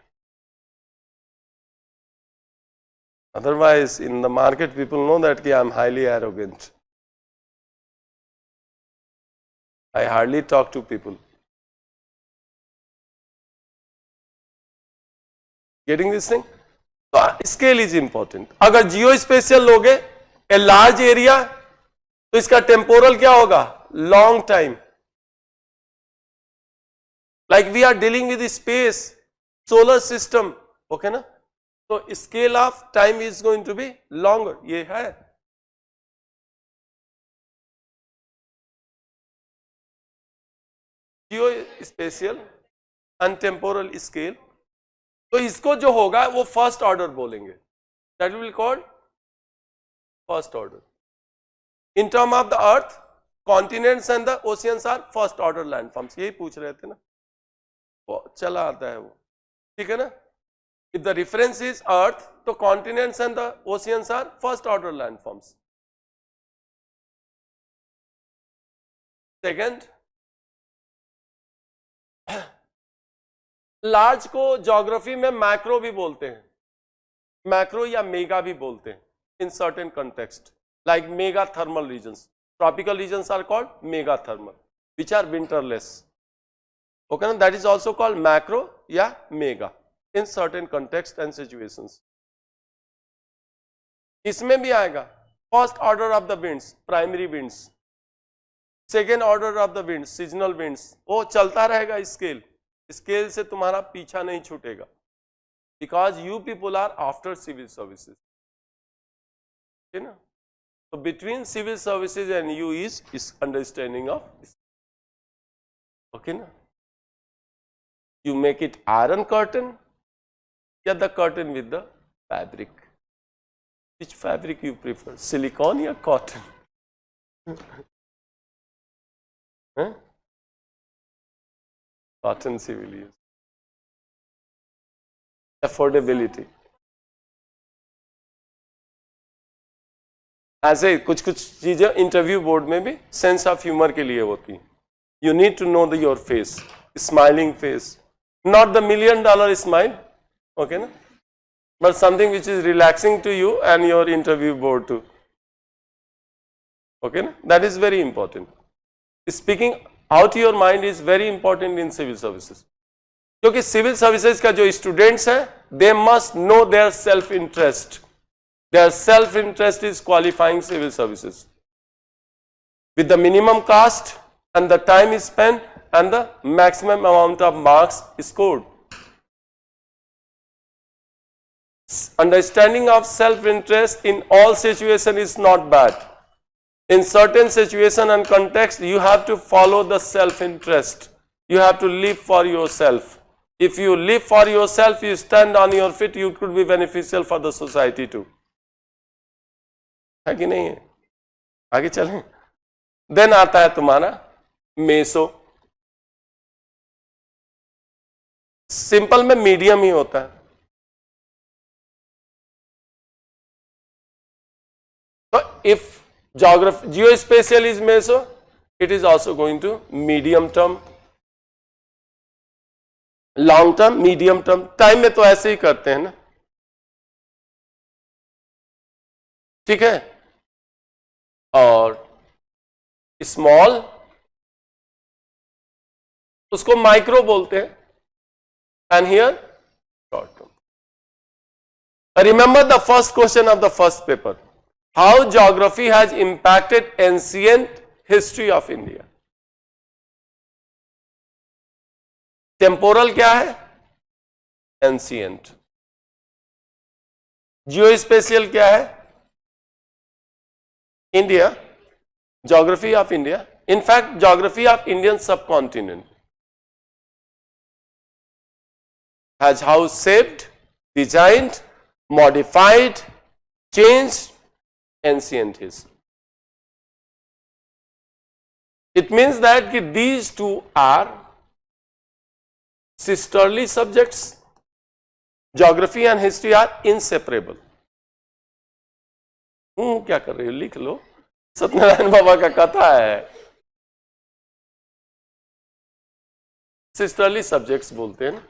Otherwise, in the market, people know that I am highly arrogant. I hardly talk to people. Getting this thing? So, scale is important. अगर जियो special लोगे a large area तो इसका temporal क्या होगा? Long time. Like we are dealing with space, solar system, okay ना? तो scale of time is going to be longer. ये है geospatial and temporal scale. तो इसको जो होगा वो फर्स्ट ऑर्डर बोलेंगे. That will called first order. In term of the earth, continents and the oceans are first order landforms. यही पूछ रहे थे ना, वो चला आता है वो, ठीक है ना? If the reference is earth तो continents and the oceans are first order landforms. Second, large को ज्योग्राफी में मैक्रो भी बोलते हैं. मैक्रो या मेगा भी बोलते हैं in certain context, like mega thermal regions. Tropical regions are called mega thermal which are winterless. Okay ना? That is also called macro या mega in certain context and situations. इसमें भी आएगा first order of the winds, primary winds. Second order of the winds, seasonal winds. वो चलता रहेगा. Scale से तुम्हारा पीछा नहीं छूटेगा, because you people are after civil services, है ना? तो between civil services and you is understanding of, okay ना? You make it iron curtain या the curtain with the fabric. Which fabric you prefer, silicon या cotton? Cotton civil use. Affordability. ऐसे कुछ चीजें interview board में भी sense of humour के लिए होती हैं. You need to know the your face, smiling face, not the $1 million smile, okay ना? But something which is relaxing to you and your interview board too, okay ना? That is very important. Speaking out your mind is very important in civil services. क्योंकि civil services का जो students हैं, they must know their self interest. Their self interest is qualifying civil services with the minimum cost and the time is spent and the maximum amount of marks scored. Understanding of self-interest in all situations is not bad. In certain situation and context, you have to follow the self-interest. You have to live for yourself. If you live for yourself, you stand on your feet, you could be beneficial for the society too. है कि नहीं है? आगे चलें. Then आता है तुम्हारा meso. Simple में मीडियम ही होता है. तो if geography geospatial is meso, it is also going to medium term, long term, medium term. Time में तो ऐसे ही करते हैं ना, ठीक है. और स्मॉल उसको माइक्रो बोलते हैं. And here short term. Remember the first question of the first paper. How geography has impacted ancient history of India? Temporal क्या है? Ancient. Geospatial क्या है? India. Geography of India. In fact, geography of Indian subcontinent has how shaped, designed, modified, changed ancient history. It means that these two are sisterly subjects. Geography and history are inseparable. क्या कर रहे हो? लिख लो. सत्यनारायण बाबा का कथा है. Sisterly subjects बोलते हैं ना.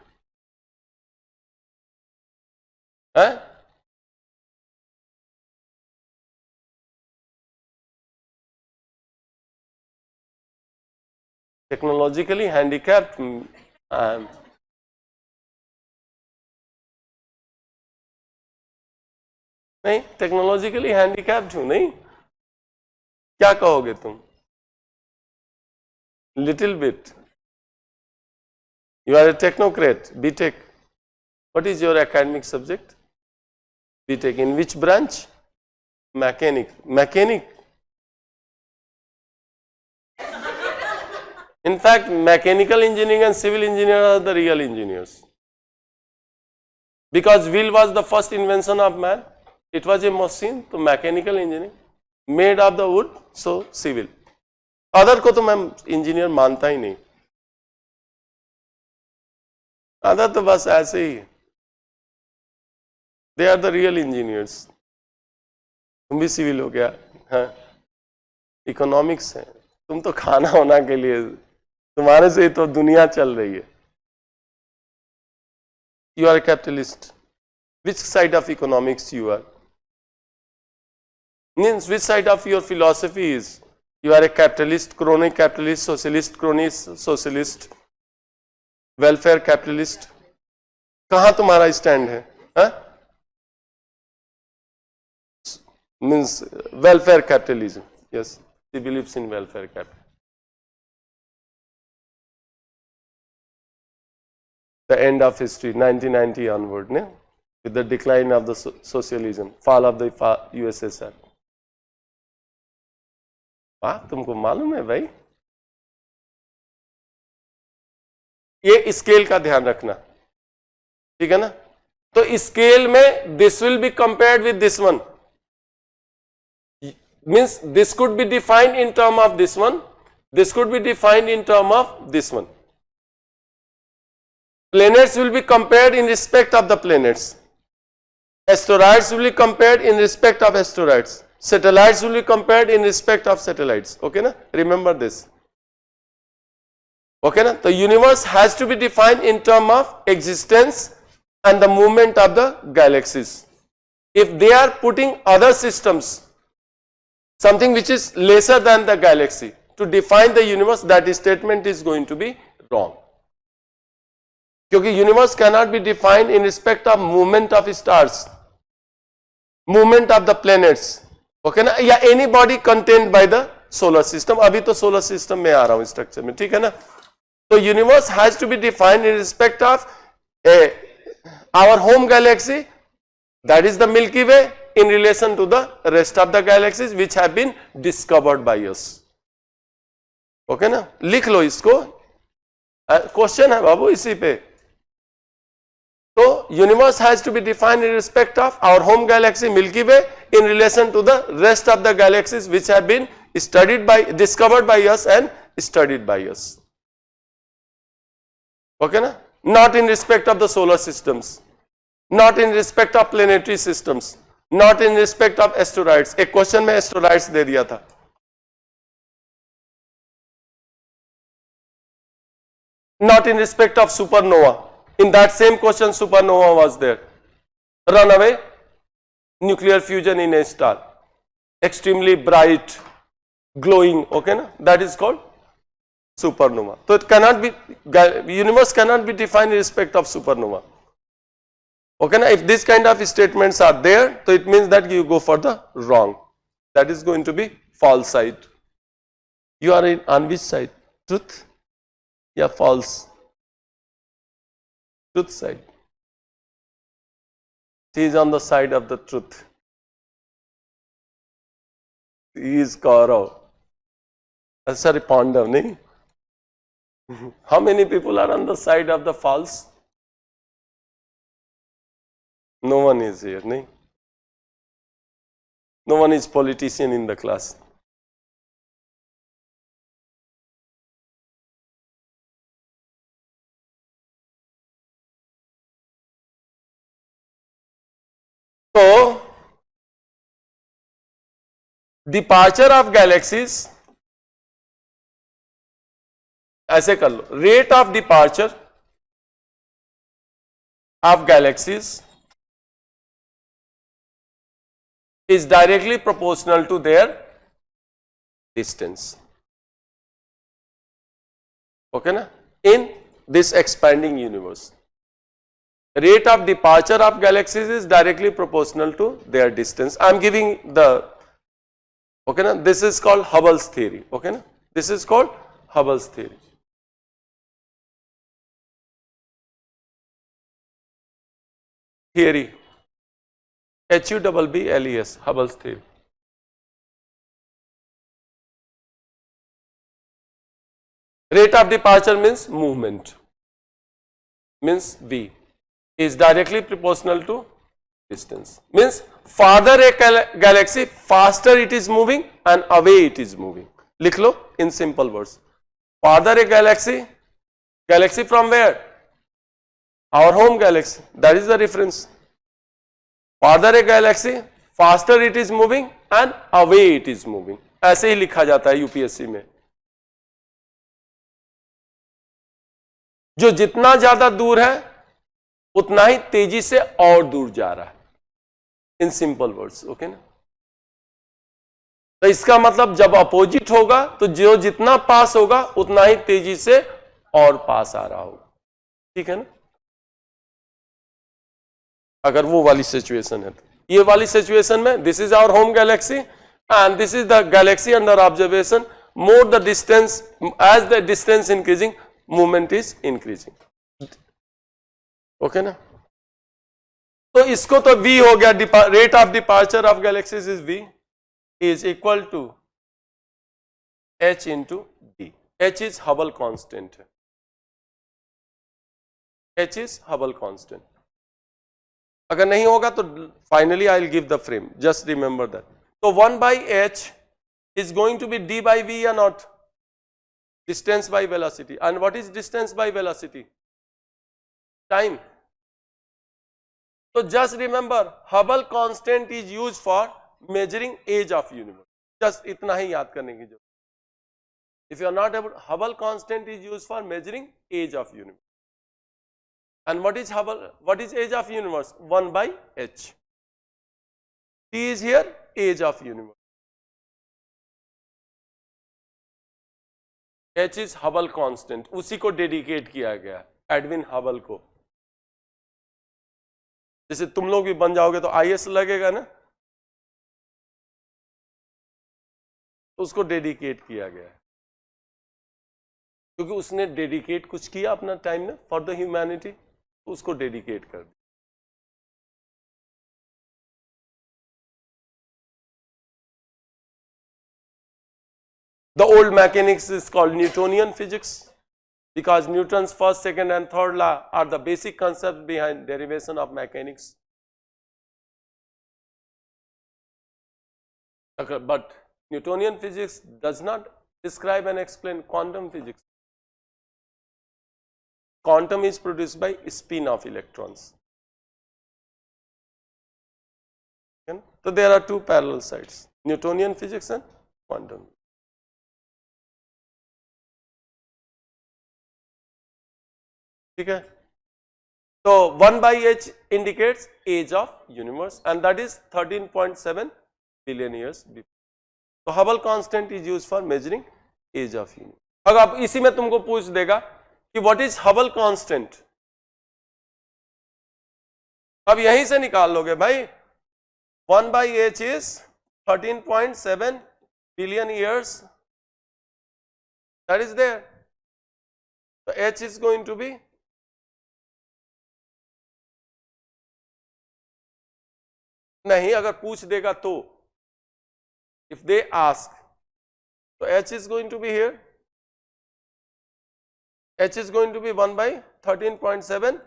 टेक्नोलॉजिकली हैंडीकैप्ड नहीं, टेक्नोलॉजिकली हैंडीकैप्ड हूं नहीं. क्या कहोगे तुम? Little bit. You are a technocrat. BTech. What is your academic subject? BTech. In which branch? Mechanic. In fact, mechanical engineering and civil engineering are the real engineers. Because wheel was the first invention of man. It was a machine. तो mechanical engineering. Made of the wood, so civil. Other को तो मैं engineer मानता ही नहीं. Other तो बस ऐसे ही. They are the real engineers. तुम भी सिविल हो गया. हाँ. इकोनॉमिक्स है. तुम तो खाना होना के लिए, तुम्हारे से ही तो दुनिया चल रही है. You are a capitalist. Which side of economics you are? Means which side of your philosophy is? You are a capitalist, crony capitalist, socialist, crony socialist, welfare capitalist. कहाँ तुम्हारा स्टैंड है? Means welfare capitalism. Yes. He believes in welfare capital. The end of history, 1990 onward, ne? With the decline of the socialism, fall of the USSR. वाह, तुमको मालूम है भाई. ये scale का ध्यान रखना, ठीक है ना. तो स्केल में this will be compared with this one. Means this could be defined in term of this one, this could be defined in term of this one. Planets will be compared in respect of the planets. Asteroids will be compared in respect of asteroids. Satellites will be compared in respect of satellites. Okay na? Remember this. Okay na? The universe has to be defined in term of existence and the movement of the galaxies. If they are putting other systems, something which is lesser than the galaxy, to define the universe, that statement is going to be wrong. क्योंकि universe cannot be defined in respect of movement of stars, movement of the planets, okay ना, या any body contained by the solar system. अभी तो solar system में आ रहा हूँ structure में, ठीक है ना. तो universe has to be defined in respect of our home galaxy, that is the Milky Way, in relation to the rest of the galaxies which have been discovered by us. Okay ना, लिख लो इसको. Question है बाबू इसी पे. So universe has to be defined in respect of our home galaxy Milky Way in relation to the rest of the galaxies which have been discovered by us and studied by us. Okay na? Not in respect of the solar systems, not in respect of planetary systems, not in respect of asteroids. एक question में asteroids दे दिया था. Not in respect of supernova. In that same question supernova was there. Runaway nuclear fusion in a star. Extremely bright, glowing, okay na? That is called supernova. So it cannot be, universe cannot be defined in respect of supernova. Okay na? If this kind of statements are there, so it means that you go for the wrong. That is going to be false side. You are on which side? Truth? Yeah, false. Truth side. He is on the side of the truth. He is Kaurav. Sorry, Pandav, nahi? How many people are on the side of the false? No one is here, nahi? No one is politician in the class. So, departure of galaxies, ऐसे कर लो, rate of departure of galaxies is directly proportional to their distance. Okay na? In this expanding universe, rate of departure of galaxies is directly proportional to their distance. I am giving the, okay na? This is called Hubble's theory. Okay na? This is called Hubble's theory. Theory. H-U-B-B-L-E-S, Hubble's theory. Rate of departure means movement, means V, is directly proportional to distance. Means farther a galaxy, faster it is moving and away it is moving. लिख लो in simple words. Farther a galaxy, galaxy from where? Our home galaxy, that is the reference. Farther a galaxy, faster it is moving and away it is moving. ऐसे ही लिखा जाता है UPSC में. जो जितना ज्यादा दूर है उतना ही तेजी से और दूर जा रहा है. इन सिंपल वर्ड्स, ओके ना? तो इसका मतलब जब अपोजिट होगा तो जो जितना पास होगा उतना ही तेजी से और पास आ रहा होगा. ठीक है ना? अगर वो वाली सिचुएशन है तो ये वाली सिचुएशन में this is our home galaxy and this is the galaxy under observation. More the distance, as the distance increasing, movement is increasing. Okay ना? तो इसको तो v हो गया, rate of departure of galaxies is v is equal to h into d. h is Hubble constant. h is Hubble constant. अगर नहीं होगा तो finally I will give the frame, just remember that. तो 1 by h is going to be d by v or not? Distance by velocity. And what is distance by velocity? Time. So just remember, Hubble constant is used for measuring age of universe. Just इतना ही याद करने की जरूरत. If you are not able, Hubble constant is used for measuring age of universe. And what is Hubble? What is age of universe? 1 by h. T is here, age of universe. h is Hubble constant. उसी को dedicate किया गया Edwin Hubble को. जैसे तुम लोग भी बन जाओगे तो IS लगेगा ना, उसको डेडिकेट किया गया है क्योंकि उसने डेडिकेट कुछ किया अपना टाइम में फॉर द ह्यूमैनिटी, तो उसको डेडिकेट कर दिया. The old mechanics is called Newtonian physics. because Newton's first, second and third law are the basic concepts behind derivation of mechanics. Okay, but Newtonian physics does not describe and explain quantum physics. Quantum is produced by spin of electrons. Okay? So there are two parallel sides, Newtonian physics and quantum. Okay. So 1 by h indicates age of universe and that is 13.7 billion years before. So Hubble constant is used for measuring age of universe. अब इसी में तुमको पूछ देगा कि what is Hubble constant, अब यहीं से निकाल लोगे भाई 1 by h is 13.7 billion years, that is there. So h is going to be नहीं, अगर पूछ देगा तो if they ask, so h is going to be here, h is going to be 1 by 13.7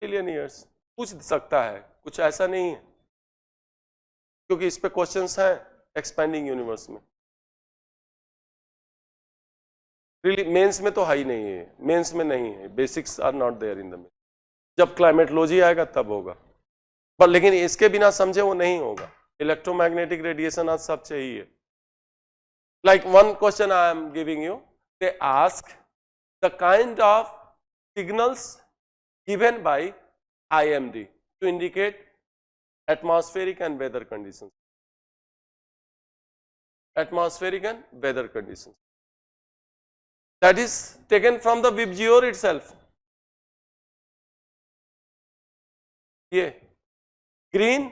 billion years. पूछ सकता है, कुछ ऐसा नहीं है क्योंकि इस पे क्वेश्चंस हैं एक्सपेंडिंग यूनिवर्स में. रियली मेंस में तो है ही नहीं है, मेंस में नहीं है, basics are not there in the mains. जब क्लाइमेटोलॉजी आएगा तब होगा, पर लेकिन इसके बिना समझे वो नहीं होगा. इलेक्ट्रोमैग्नेटिक रेडिएशन आज सब चाहिए. Like one question I am giving you, they ask the kind of signals given by IMD to indicate atmospheric and weather conditions. Atmospheric and weather conditions. That is taken from the VIBGYOR itself. Yeah. Green,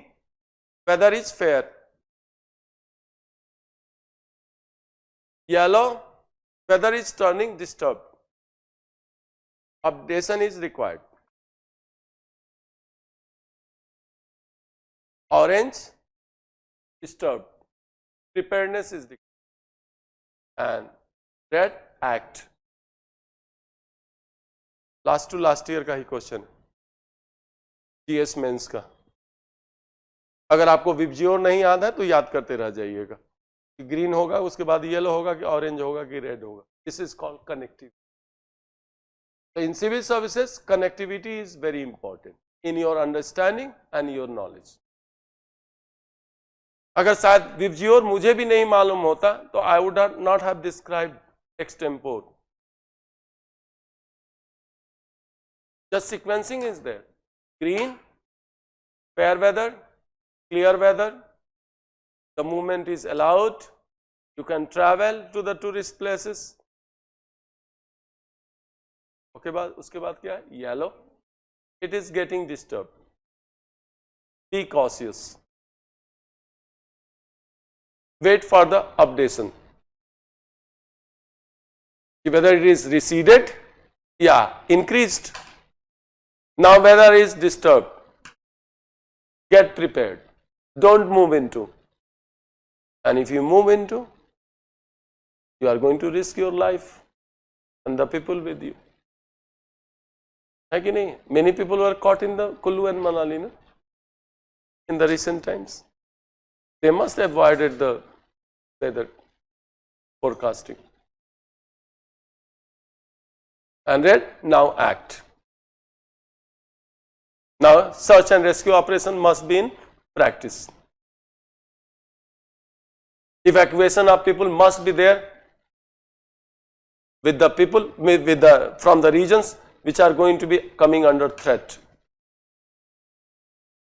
weather is fair. Yellow, weather is turning disturbed. Updation is required. Orange, disturbed, preparedness is required, and red, act. Last to last year का ही question है, GS mains का. अगर आपको VIBGYOR नहीं याद है तो याद करते रह जाइएगा कि ग्रीन होगा, उसके बाद येलो होगा कि ऑरेंज होगा कि रेड होगा. This is called connectivity. In civil services connectivity is very important in your understanding and your knowledge. अगर शायद विबजियोर मुझे भी नहीं मालूम होता तो I would not have described extempore. Just sequencing is there. Green, fair weather, clear weather, the movement is allowed, you can travel to the tourist places. उसके बाद क्या है? Yellow, it is getting disturbed. Be cautious. Wait for the updation. Whether it is receded, yeah, increased. Now weather is disturbed. Get prepared. Don't move into. And if you move into, you are going to risk your life and the people with you. है कि नहीं? Many people were caught in the Kullu and Manali, no? In the recent times. They must have avoided the weather forecasting. And red, now act. Now search and rescue operation must be in practice. Evacuation of people must be there with the people from the regions which are going to be coming under threat.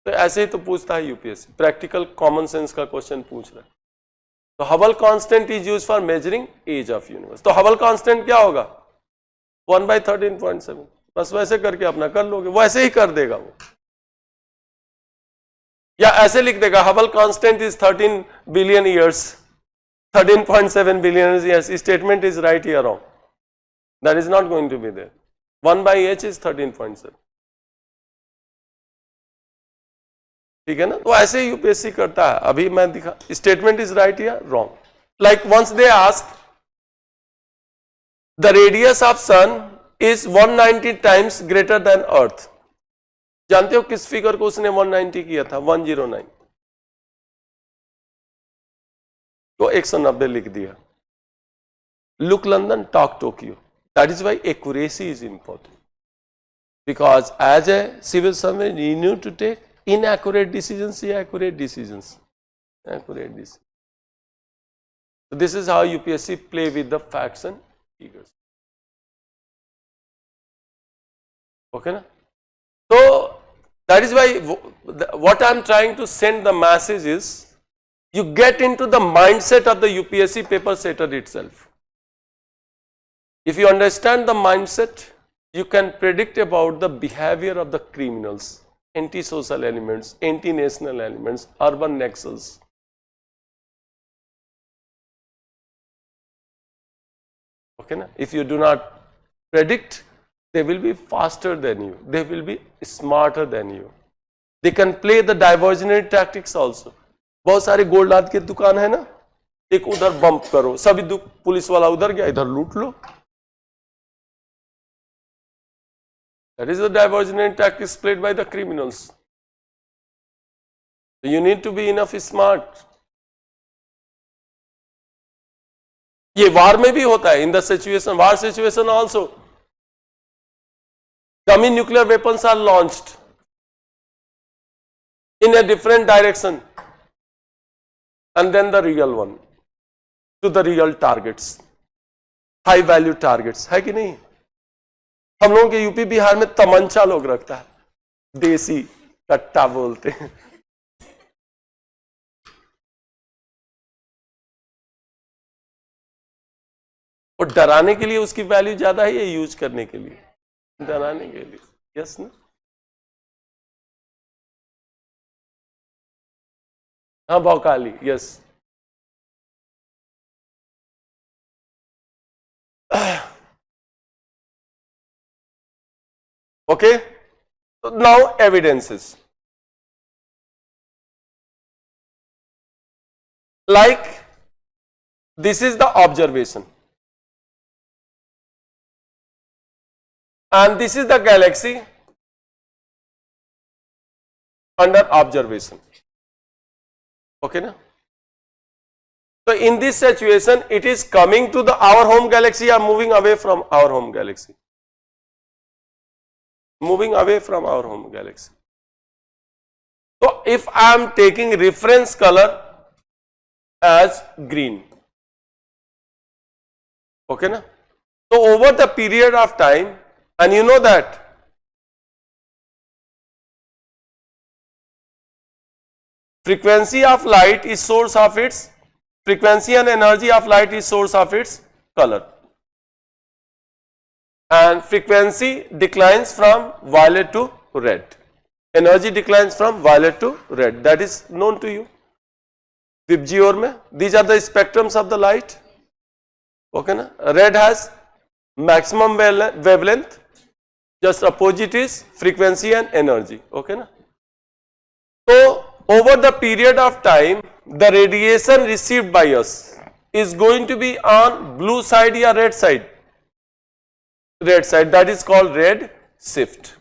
तो ऐसे ही तो पूछता है UPSC, practical common sense का question पूछ रहा है. तो Hubble constant is used for measuring age of universe. तो हबल कांस्टेंट क्या होगा? 1/13.7. बस वैसे करके अपना कर लोगे, वो ऐसे ही कर देगा वो, या ऐसे लिख देगा Hubble constant is 13 billion years, 13.7 billion years. Statement is right here wrong. That is not going to be there. 1/h is 13.7. ठीक है ना? तो ऐसे ही यूपीएससी करता है. अभी मैं दिखा, statement is right here wrong. Like once they ask the radius of sun is 190 times greater than Earth. जानते हो किस फिगर को उसने 190 किया था? 109 तो 190 लिख दिया. Look London, talk Tokyo. That is why accuracy is important. Because as a civil servant, you need to take inaccurate decisions, accurate decisions. Accurate decisions. So this is how UPSC play with the facts and figures. Okay, na? So that is why what I am trying to send the message is, you get into the mindset of the UPSC paper setter itself. If you understand the mindset, you can predict about the behavior of the criminals, anti-social elements, anti-national elements, urban nexus. Okay, na? If you do not predict, they will be faster than you. They will be smarter than you. They can play the diversionary tactics also. बहुत सारे gold की दुकान है ना, एक उधर bump करो, सभी पुलिस वाला उधर गया, इधर लूट लो. That is the diversionary tactics played by the criminals. So you need to be enough smart. ये वार में भी होता है, in the situation, war situation also. Dummy nuclear weapons are launched in a different direction, and then the real one to the real targets, high value targets, है कि नहीं? हम लोगों के यूपी बिहार में तमंचा लोग रखता है, देसी कट्टा बोलते हैं. और डराने के लिए उसकी वैल्यू ज्यादा है या यूज करने के लिए? डराने के लिए. यस ना? हाँ, भौकाली. Yes. Okay, so now evidences. Like this is the observation, and this is the galaxy under observation. Okay, na? So in this situation, it is coming to our home galaxy or moving away from our home galaxy? Moving away from our home galaxy. So if I am taking reference color as green, okay na? So over the period of time, and you know that frequency of light is source of its, frequency and energy of light is source of its color. And frequency declines from violet to red. Energy declines from violet to red. That is known to you. Vibgyor mein, these are the spectrums of the light. Okay na? Red has maximum wavelength. Just opposite is frequency and energy. Okay na? So over the period of time, the radiation received by us is going to be on blue side or red side? Red side. That is called red shift.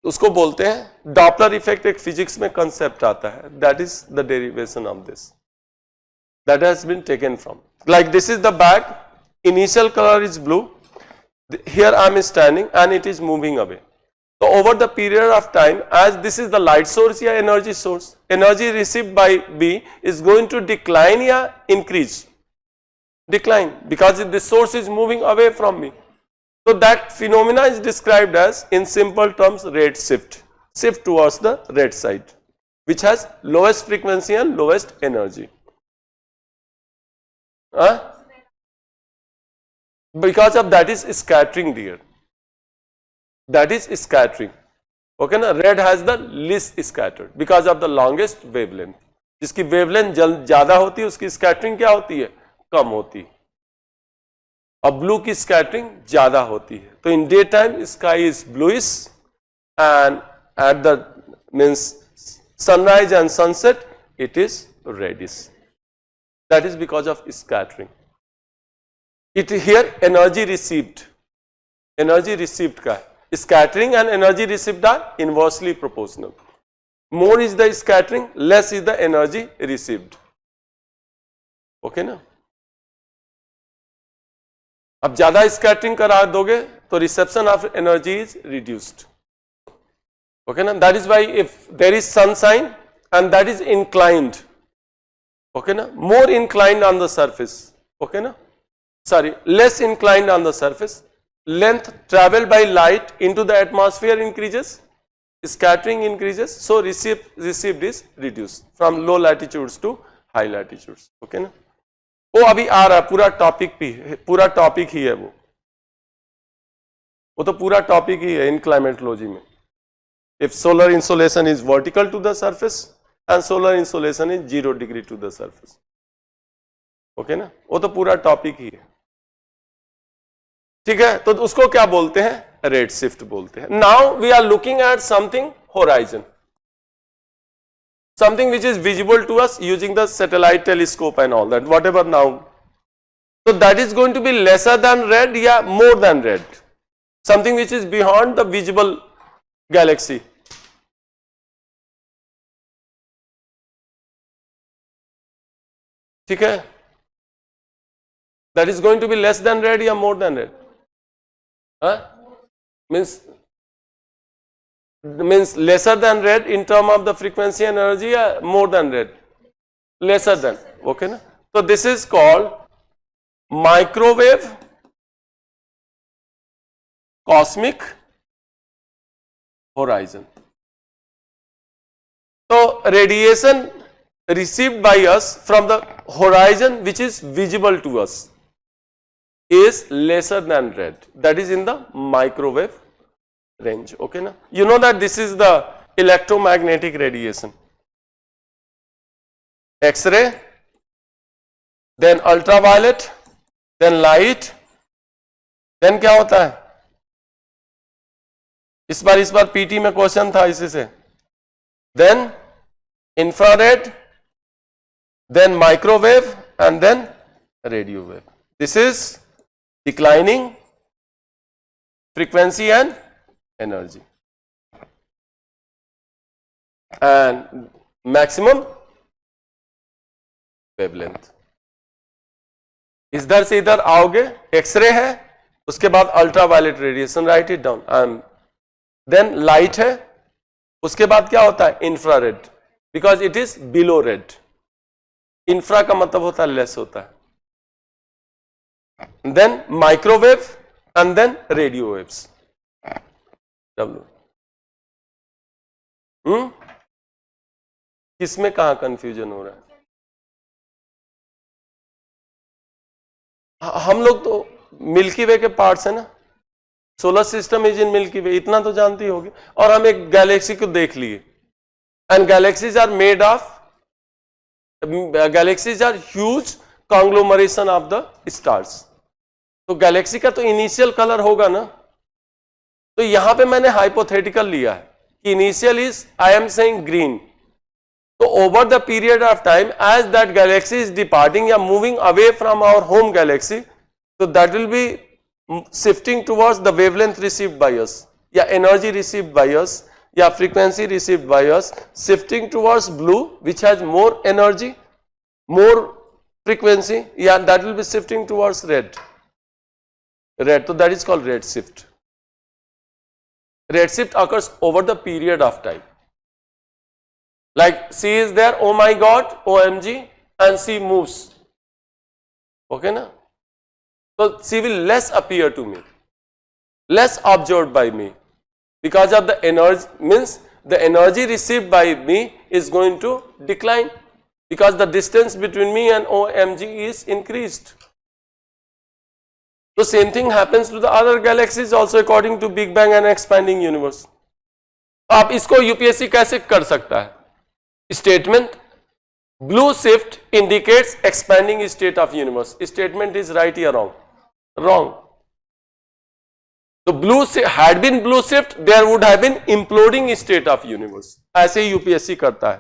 उसको बोलते हैं Doppler effect. एक physics में concept आता है, that is the derivation of this, that has been taken from. Like this is the bag, initial colour is blue, here I am standing and it is moving away. So over the period of time, as this is the light source or energy source, energy received by B is going to decline or increase? Decline, because the source is moving away from me. So that phenomena is described as, in simple terms, red shift. Shift towards the red side, which has lowest frequency and lowest energy. Because of that is scattering, dear. That is scattering. Okay na? Red has the least scattered because of the longest wavelength. जिसकी wavelength ज्यादा होती है उसकी scattering क्या होती है? कम होती है. और ब्लू की scattering ज्यादा होती है. तो in daytime sky is bluish and at the means sunrise and sunset it is reddish. That is because of scattering. It here energy received का है. Scattering and energy received are inversely proportional. More is the scattering, less is the energy received. Okay ना. अब ज्यादा scattering करा दोगे तो reception of energy is reduced. Okay ना. That is why if there is sunshine and that is inclined, okay ना, more inclined on the surface, okay ना, sorry, less inclined on the surface, length traveled by light into the atmosphere increases, scattering increases, so received is reduced from low latitudes to high latitudes. Okay ना. वो अभी आ रहा है, पूरा topic भी, पूरा topic ही है वो तो पूरा टॉपिक ही है इन क्लाइमेटोलॉजी में. If solar insolation is vertical to the surface and solar insolation is 0 degree to the surface. Okay ना. वो तो पूरा टॉपिक ही है. ठीक है. तो उसको क्या बोलते हैं? रेड शिफ्ट बोलते हैं. Now we are looking at something horizon, something which is visible to us using the satellite telescope and all that, whatever now. So that is going to be lesser than red, yeah, more than red. Something which is beyond the visible galaxy. ठीक है. That is going to be less than red, yeah, more than red. Means lesser than red in terms of the frequency and energy, yeah, more than red, lesser than. Okay na. So this is called microwave cosmic horizon. So radiation received by us from the horizon which is visible to us is lesser than red. That is in the microwave range. Okay na. You know that this is the electromagnetic radiation. X-ray, then ultraviolet, then light, then क्या होता है? इस बार PT में question था इसी से. Then infrared, then microwave and then radio wave. This is declining frequency and energy and maximum wavelength. इधर से इधर आओगे, एक्सरे है, उसके बाद ultraviolet radiation, right it down, and then light है, उसके बाद क्या होता है? Infrared, because it is below red. Infra का मतलब होता है लेस होता है. Then microwave and then radio waves. किसमें कहां कंफ्यूजन हो रहा है? हम लोग तो मिल्की वे के पार्ट्स है ना, solar system is in Milky Way, इतना तो जानती होगी. और हम एक गैलेक्सी को देख लिए, and galaxies are made of, galaxies are huge conglomeration of the stars. तो गैलेक्सी का तो इनिशियल कलर होगा ना. तो यहां पे मैंने हाइपोथेटिकल लिया है कि initial is, I am saying green. तो over the period of time as that galaxy is departing या moving away from our home galaxy, तो that will be shifting towards the wavelength received by us, या energy received by us, या frequency received by us, shifting towards blue which has more energy, more frequency, या that will be shifting towards red. Red, तो that is called red shift. Redshift occurs over the period of time. Like she is there, oh my god, OMG, and she moves. Okay na? So she will less appear to me, less observed by me, because of the energy, means the energy received by me is going to decline because the distance between me and OMG is increased. So same thing happens to the other galaxies also according to Big Bang and expanding universe. आप इसको UPSC कैसे कर सकता है? Statement, blue shift indicates expanding state of universe. Statement is right या wrong? Wrong. तो blue had been blue shift, there would have been imploding state of universe. ऐसे ही यूपीएससी करता है.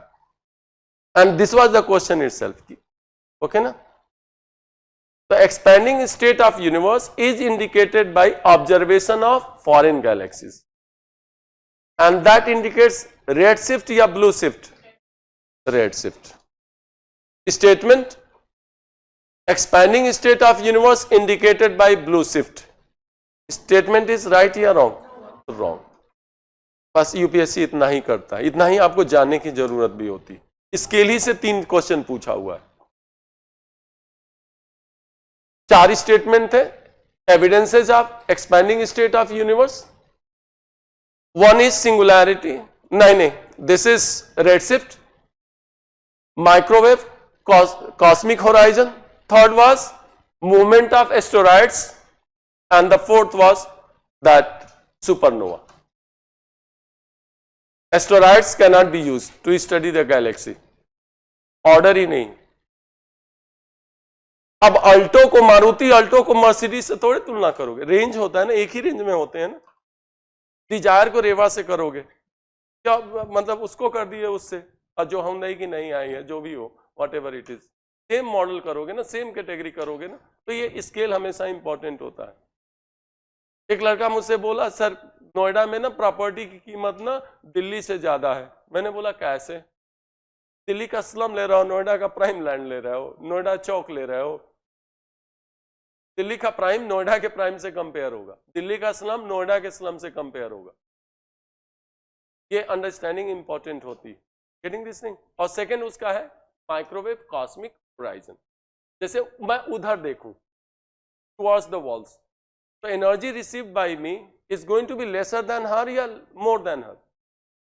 And this was the question itself. Okay ना. The expanding state of universe is indicated by observation of foreign galaxies, and that indicates red shift या blue shift, red shift. Statement: expanding state of universe indicated by blue shift. Statement is right या wrong? Wrong. बस UPSC इतना ही करता है, इतना ही आपको जानने की जरूरत भी होती है. स्केल ही से 3 क्वेश्चन पूछा हुआ है. 4 स्टेटमेंट थे. Evidences of expanding state of universe. 1 is singularity, नहीं, this is red shift, microwave, cosmic horizon. 3rd was movement of asteroids, and the 4th was that supernova. Asteroids cannot be used to study the galaxy. Order ही नहीं. अब Alto को, Maruti Alto को Mercedes से थोड़े तुलना करोगे. रेंज होता है ना, एक ही रेंज में होते हैं ना. डिजायर को रेवा से करोगे क्या, मतलब उसको कर दिए उससे, और जो हुंडई की नहीं आई है, जो भी हो, what ever it is, same model करोगे ना, सेम कैटेगरी करोगे ना. तो ये स्केल हमेशा इंपॉर्टेंट होता है. एक लड़का मुझसे बोला, सर नोएडा में ना प्रॉपर्टी की कीमत ना दिल्ली से ज्यादा है. मैंने बोला कैसे? दिल्ली का स्लम ले रहे हो, नोएडा का प्राइम लैंड ले रहे हो, नोएडा चौक ले रहे हो. दिल्ली का प्राइम नोएडा के प्राइम से कंपेयर होगा, दिल्ली का स्लम नोएडा के स्लम से कंपेयर होगा. ये अंडरस्टैंडिंग इंपॉर्टेंट होती है. Getting this thing. और सेकेंड उसका है माइक्रोवेव कॉस्मिक होराइजन. जैसे मैं उधर देखूं टुवर्ड्स द वॉल्स, तो energy received by me is going to be lesser than her या मोर देन हर?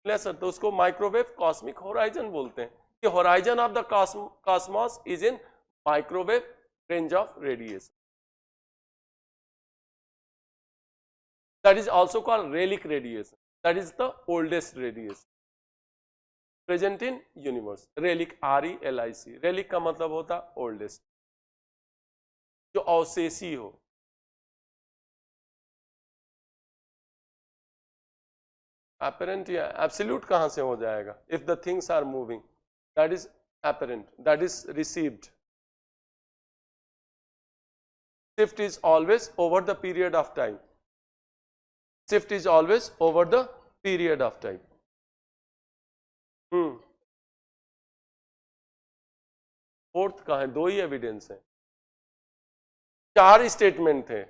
लेसर. तो उसको माइक्रोवेव कॉस्मिक होराइजन बोलते हैं कि horizon of the Cosmos is in microwave range of radiation. That is also called relic radiation. That is the oldest radiation present in universe. Relic, R-E-L-I-C. Relic का मतलब होता oldest, जो अवशेषी हो. Apparent या absolute कहाँ से हो जाएगा? If the things are moving, that is apparent, that is received. Shift is always over the period of time. Shift is always over the period of time. Fourth कहाँ है? 2 ही एविडेंस है. 4 statement थे.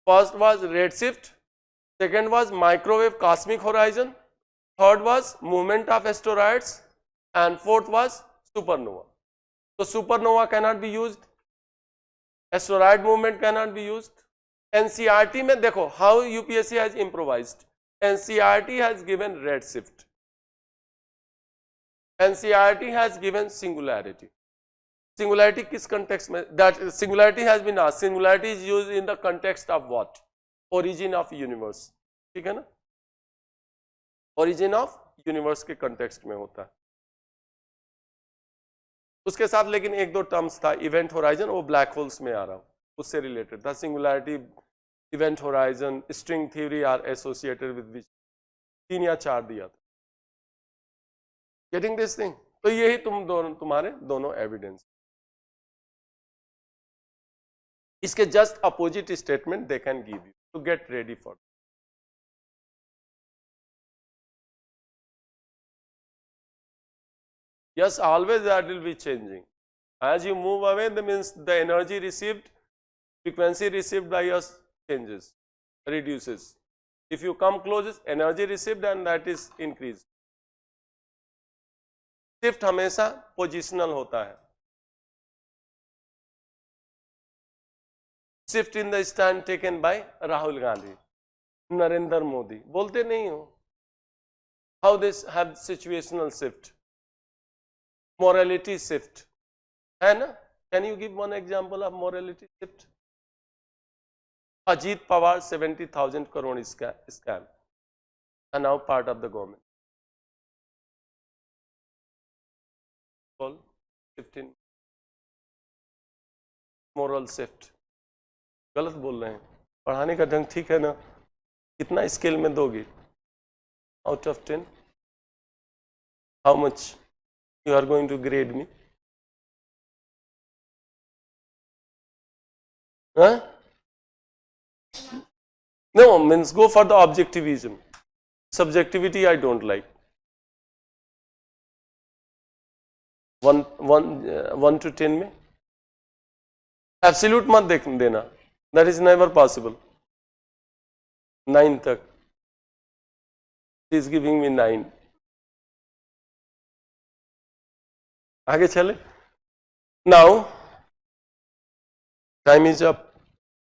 First was red shift, second was microwave cosmic horizon, third was movement of asteroids, and fourth was supernova. तो supernova cannot be used, asteroid movement cannot be used. NCERT में देखो how UPSC has improvised. NCERT has given red shift. NCERT has given singularity. Singularity किस context में? That singularity has been asked. Singularity is used in the context of what? Origin of universe. ठीक है ना? Origin of universe के context में होता है. उसके साथ लेकिन 1-2 टर्म्स था. इवेंट होराइजन, वो ब्लैक होल्स में आ रहा हूं, उससे रिलेटेड था. Singularity, event horizon, string theory are associated with which. 3 या 4 दिया था. Getting this thing. तो यही तुम्हारे दोनों एविडेंस. इसके just opposite statement they can give you to get ready for. Yes, always that will be changing. As you move away, that means the energy received, frequency received by us changes, reduces. If you come close, energy received and that is increased. Shift हमेशा positional होता है. Shift in the stand taken by Rahul Gandhi, Narendra Modi. बोलते नहीं हो. How this have situational shift? Morality shift है ना? Can you give one example of morality shift? Ajit Pawar 70,000 crore scam and now part of the government. All 15 moral shift. गलत बोल रहे हैं. पढ़ाने का ढंग ठीक है ना? कितना स्केल में दोगे? Out of 10 how much you are going to grade me? Huh? No, means go for the objectivism. Subjectivity I don't like. 1 to 10 में एब्सोल्यूट मत देख देना, दैट इज नेवर पॉसिबल. 9 तक इज गिविंग मी 9. आगे चले. Now time is up.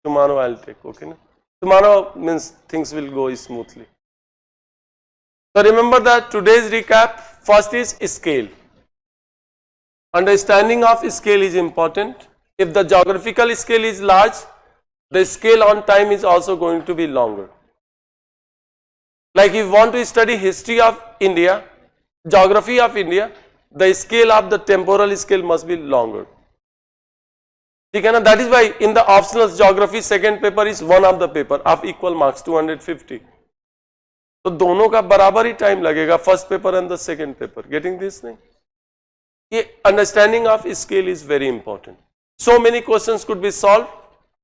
Tomorrow I will take. Okay ना. Tomorrow means things will go smoothly. So remember that today's recap, first is scale. Understanding of scale is important. If the geographical scale is large, the scale on time is also going to be longer. Like if you want to study history of India, geography of India, the scale of the temporal scale must be longer. ठीक है ना. That is why in the optional geography second paper is one of the paper of equal marks 250. तो दोनों का बराबर ही time लगेगा, first paper and the second paper. Getting this thing. ये understanding of scale is very important. So many questions could be solve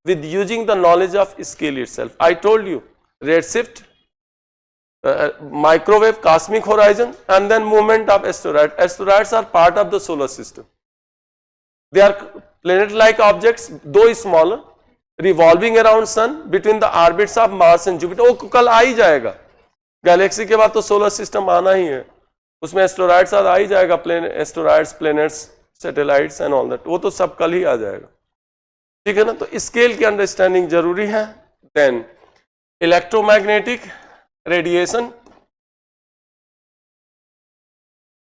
with using the knowledge of scale itself. I told you redshift, microwave, cosmic horizon and then movement of asteroid. Asteroids are part of the solar system. They are planet like objects, though smaller, revolving around sun between the orbits of Mars and Jupiter. वो कल आ ही जाएगा. Galaxy के बाद तो solar system आना ही है, उसमें asteroids आ ही जाएगा. Asteroids, planets, satellites and all that, वो तो सब कल ही आ जाएगा. ठीक है ना. तो स्केल की अंडरस्टैंडिंग जरूरी है. Then electromagnetic radiation.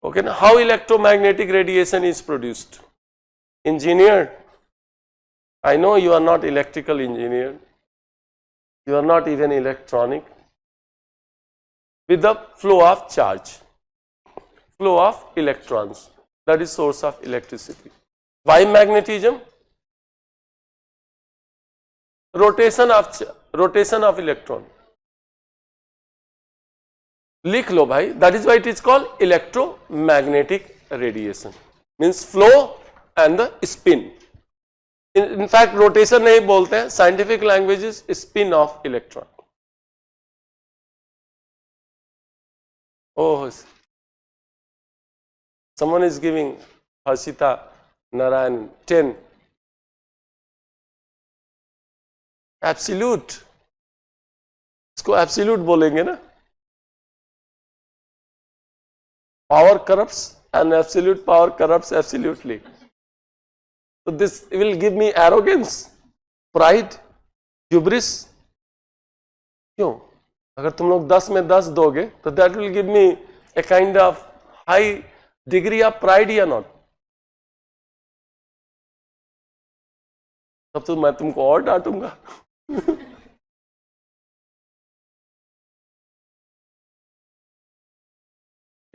ओके ना. How electromagnetic radiation is produced. Engineer, I know you are not electrical engineer, you are not even electronic. With the flow of charge, flow of electrons, that is source of electricity. Why magnetism? Rotation of electron. लिख लो भाई. That is why it is called electromagnetic radiation. Means flow and the spin. In fact, rotation नहीं बोलते हैं. Scientific language is spin of electron. Oh, someone is giving Harshita Narayan 10. Absolute. इसको absolute बोलेंगे ना. Power corrupts and absolute power corrupts absolutely. So this will give me arrogance, pride, hubris. क्यों? अगर तुम लोग 10 में 10 दोगे तो that will give me a kind of high degree of pride या नॉट. तब तो मैं तुमको और डांटूंगा.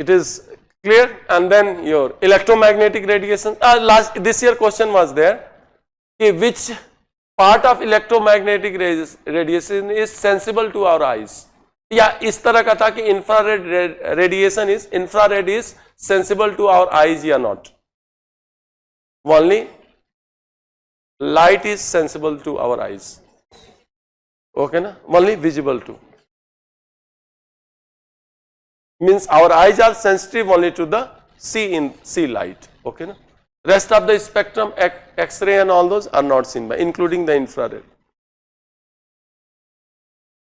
It is clear. And then your electromagnetic radiation. Last this year question was there कि which part of electromagnetic radiation is sensible to our eyes. या इस तरह का था कि infrared radiation is, infrared is sensible to our eyes या not. Only light is sensible to our eyes. Okay ना. Only visible to. Means our eyes are sensitive only to the see light. Okay ना. Rest of the spectrum, X-ray and all those are not seen by, including the infrared.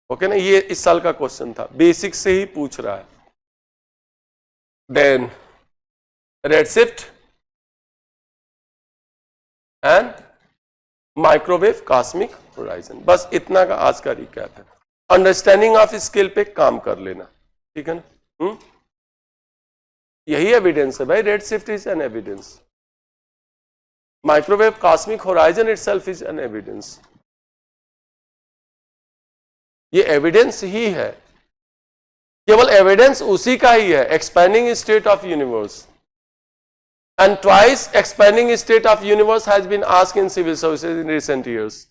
Okay ना. ये इस साल का question था, basic से ही पूछ रहा है. Then redshift and microwave, cosmic horizon. बस इतना का आज का रिकैप है. अंडरस्टैंडिंग ऑफ स्केल पे काम कर लेना. ठीक है ना. यही एविडेंस है भाई. Redshift is an evidence. Microwave, cosmic horizon itself is an evidence. ये एविडेंस ही है. केवल एविडेंस उसी का ही है. Expanding state of universe. And twice expanding state of universe has been asked in civil services in recent years.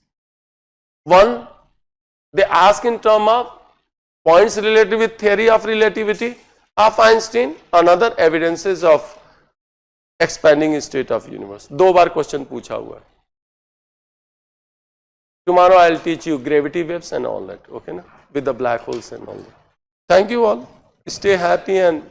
One, they ask in term of points related with theory of relativity of Einstein. Another evidences of expanding state of universe. 2 बार question पूछा हुआ है. Tomorrow I will teach you gravity waves and all that, okay na? With the black holes and all that. Thank you all. Stay happy and